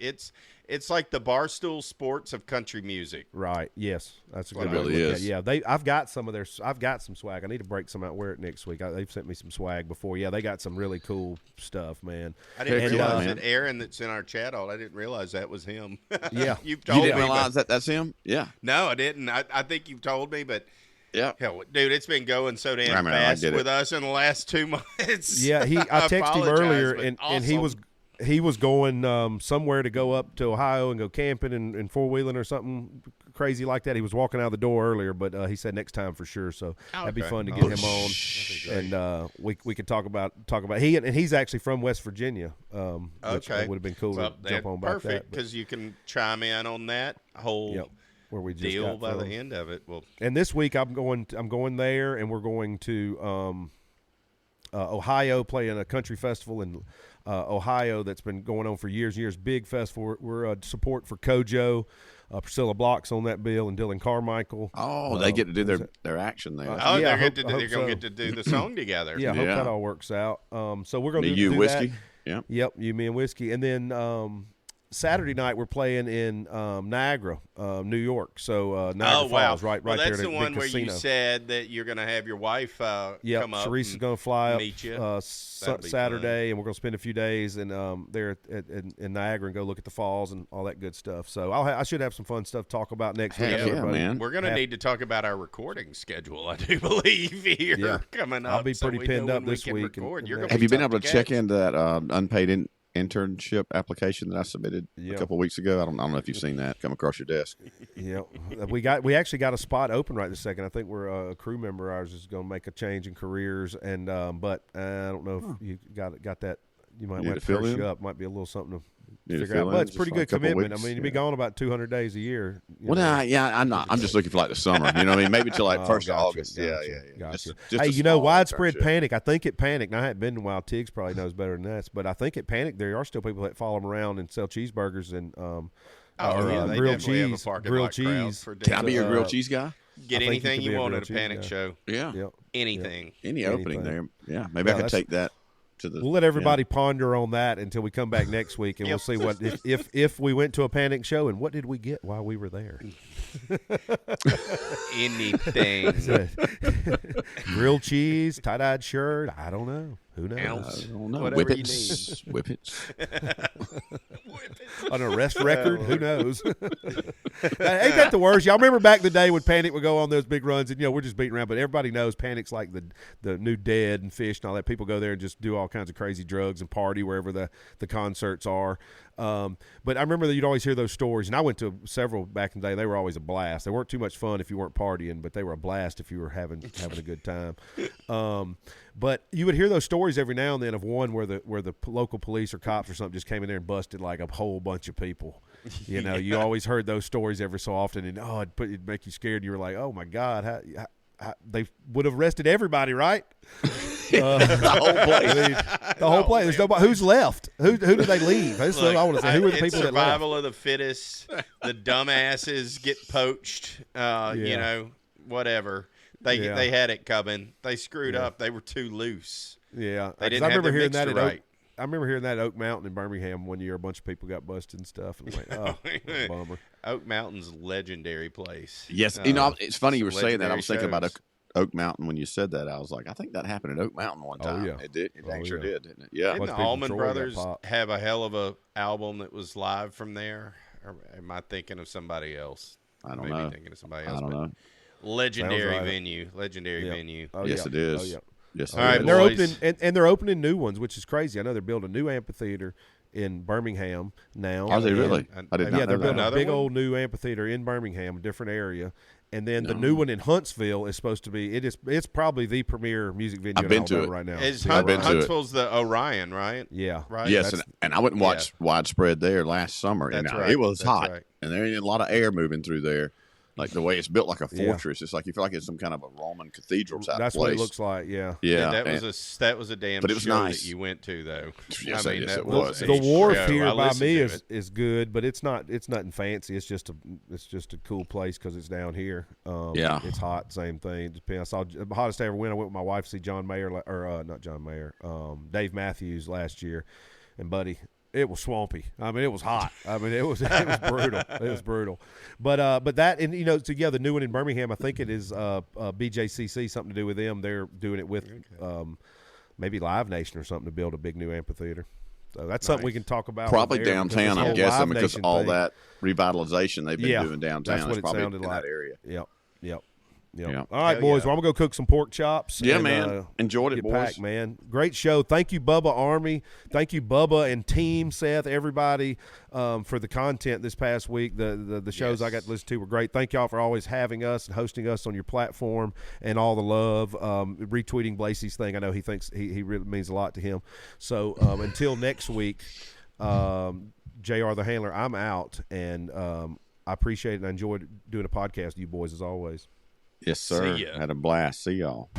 It's like the Barstool Sports of country music. Right. Yes, that's a good It way to really look at is. it. Yeah, I've got some swag. I need to break some out and wear it next week. They've sent me some swag before. Yeah, they got some really cool stuff, man. I didn't Heck yeah, realize man. that Aaron that's in our chat all. I didn't realize that was him. Yeah. You've You told didn't me. realize that's him? Yeah. No, I didn't. I think you've told me, but Yeah. hell, dude, it's been going so damn I mean, I fast get it. with us in the last 2 months. Yeah, I texted him apologize, earlier, but and he was going somewhere to go up to Ohio and go camping and four-wheeling or something crazy like that. He was walking out the door earlier, but he said next time for sure. So that'd be okay. fun to get him on, and we could talk about he's actually from West Virginia. Which Okay. would have been cool Well, to jump on about that. perfect, but- because you can chime in on that whole Yep, where we just deal got by the from. end of it. Well, And this week I'm going there, and we're going to Ohio, playing a country festival in Ohio that's been going on for years and years. Big festival. We're support for Kojo, Priscilla Block's on that bill, and Dylan Carmichael. Oh, they get to do their action there. oh, yeah, I they're hope- going I hope to so. get to do the song together. Yeah, I hope Yeah. that all works out. So we're going to Me, do you, that. whiskey. Yeah. Yep, you, me, and whiskey. And then Saturday night we're playing in Niagara, New York. So Niagara Oh wow! Falls, right well, there. that's at the big one where you casino. said that you're going to have your wife Yeah, come up. Sharice is and going to fly up meet you. Saturday, That'll be fun. and we're going to spend a few days there in Niagara and go look at the falls and all that good stuff. So I should have some fun stuff to talk about next week. Heck yeah, everybody. man. We're going to need to talk about our recording schedule, I do believe, here Yeah. coming up. I'll be so pretty we pinned know up when we this can week and- record. and You're that. gonna Have be you been tough able to catch. check into that unpaid internship application that I submitted Yeah. a couple of weeks ago? I don't know if you've seen that come across your desk. Yeah, we actually got a spot open right this second. I think we're a crew member of ours is going to make a change in careers, and but I don't know if you got that. You might Need want to to fill brush in? you up. Might be a little something to Need to figure fill out. in But it's just pretty for a good couple commitment. weeks, I mean, you'd be yeah. gone about 200 days a year. you Well, know. I'm not. I'm just looking for like the summer. You know what I mean? Maybe till like Oh, first of gotcha, August. Yeah. Gotcha. Just Hey, a you know, small widespread internship. panic. I think at Panic, and I haven't been in a while. Tiggs probably knows better than us, but I think at Panic there are still people that follow them around and sell cheeseburgers and Oh, or, yeah, they grilled definitely have a cheese, parking grilled lot crowd cheese. for Can I be a Uh, grilled cheese guy? Get I think you anything could you be a want grilled at a cheese Panic guy. show. Yeah. Yep. Anything. Any opening there? Yeah. Maybe Yeah, I could that's- take that to the. We'll let everybody ponder on that until we come back next week, and we'll see what if we went to a Panic show and what did we get while we were there. Anything. Grilled cheese, tie-dyed shirt. I don't know. Who knows? Ounce. I don't know. Whatever you Whippets. Whippets. An arrest record? Who knows? Ain't that the worst? Y'all remember back in the day when Panic would go on those big runs, and we're just beating around, but everybody knows Panic's like the new Dead and Fish and all that. People go there and just do all kinds of crazy drugs and party wherever the concerts are. But I remember that you'd always hear those stories, and I went to several back in the day. They were always a blast. They weren't too much fun if you weren't partying, but they were a blast if you were having a good time. But you would hear those stories every now and then of one where the local police or cops or something just came in there and busted like a whole bunch of people. You know, you always heard those stories every so often, and it'd make you scared. You were like, oh my God, how they would have arrested everybody, right? The whole place. I mean, the whole place. There's nobody. Who's left? Who did they leave? That's what I want to say. Who are the it's people that left? survival of the fittest. The dumbasses get poached. You know, whatever. They had it coming. They screwed up. They were too loose. Yeah, They 'Cause didn't I have remember their hearing that mixture at right. I remember hearing that at Oak Mountain in Birmingham one year. A bunch of people got busted and stuff. And I'm like, oh, what a bummer. Oak Mountain's legendary place. Yes. You know, it's funny you were some saying that. I legendary was thinking about shows. Oak Mountain when you said that. I was like, I think that happened at Oak Mountain one Oh, time. yeah. It did. It Oh, dang sure yeah. did, didn't it? Yeah. Didn't Bunch the of people from Allman Troy got Brothers popped. have a hell of a album that was live from there? Or am I thinking of somebody else? I don't Maybe know. thinking of somebody I else. don't but know. Legendary right. venue. Legendary Yeah. venue. Oh, Yes, yeah. it is. Oh, yeah. Yes. All right, And they're boys. opening and they're opening new ones, which is crazy. I know they're building a new amphitheater in Birmingham now. Are they And- really? I did yeah, not know they're that. building a Another big one? old new amphitheater in Birmingham, a different area. And then the new one in Huntsville is supposed to be. It's probably the premier music venue I've in been to Alabama it. right now. Is I've been to it. Huntsville's the Orion, right? Yeah. Right. Yes, That's- and I went and watched Widespread there last summer, and That's right. it was That's hot, right. and there ain't a lot of air moving through there. Like the way it's built like a fortress. It's like you feel like it's some kind of a Roman cathedral type That's place. what it looks like. Yeah. Yeah, that was a damn but it was show nice. that you went to though. Yes, I mean, yes, that it was. a The wharf show. here I by listened me to is good, but it's nothing fancy. It's just a cool place because it's down here. It's hot. Same thing. I saw the hottest day I ever went. I went with my wife to see John Mayer, or not John Mayer, Dave Matthews last year, and buddy. It was swampy. I mean, it was hot. I mean, it was brutal. It was brutal. But that, and the new one in Birmingham, I think it is BJCC, something to do with them. They're doing it with maybe Live Nation or something to build a big new amphitheater. So that's something we can talk about. Probably downtown, I'm guessing, because all that revitalization they've been doing downtown. That's what it probably sounded in like. that area. Yep. Yeah. All right, boys. Well, I'm gonna go cook some pork chops. Yeah, and, man. Enjoyed it, get boys. packed, man. Great show. Thank you, Bubba Army. Thank you, Bubba and team Seth. Everybody for the content this past week. The shows I got to listen to were great. Thank y'all for always having us and hosting us on your platform and all the love. Retweeting Blasey's thing. I know he thinks he really means a lot to him. So until next week, JR the Handler. I'm out, and I appreciate it and I enjoyed doing a podcast with you boys as always. Yes, sir. See ya. Had a blast. See y'all.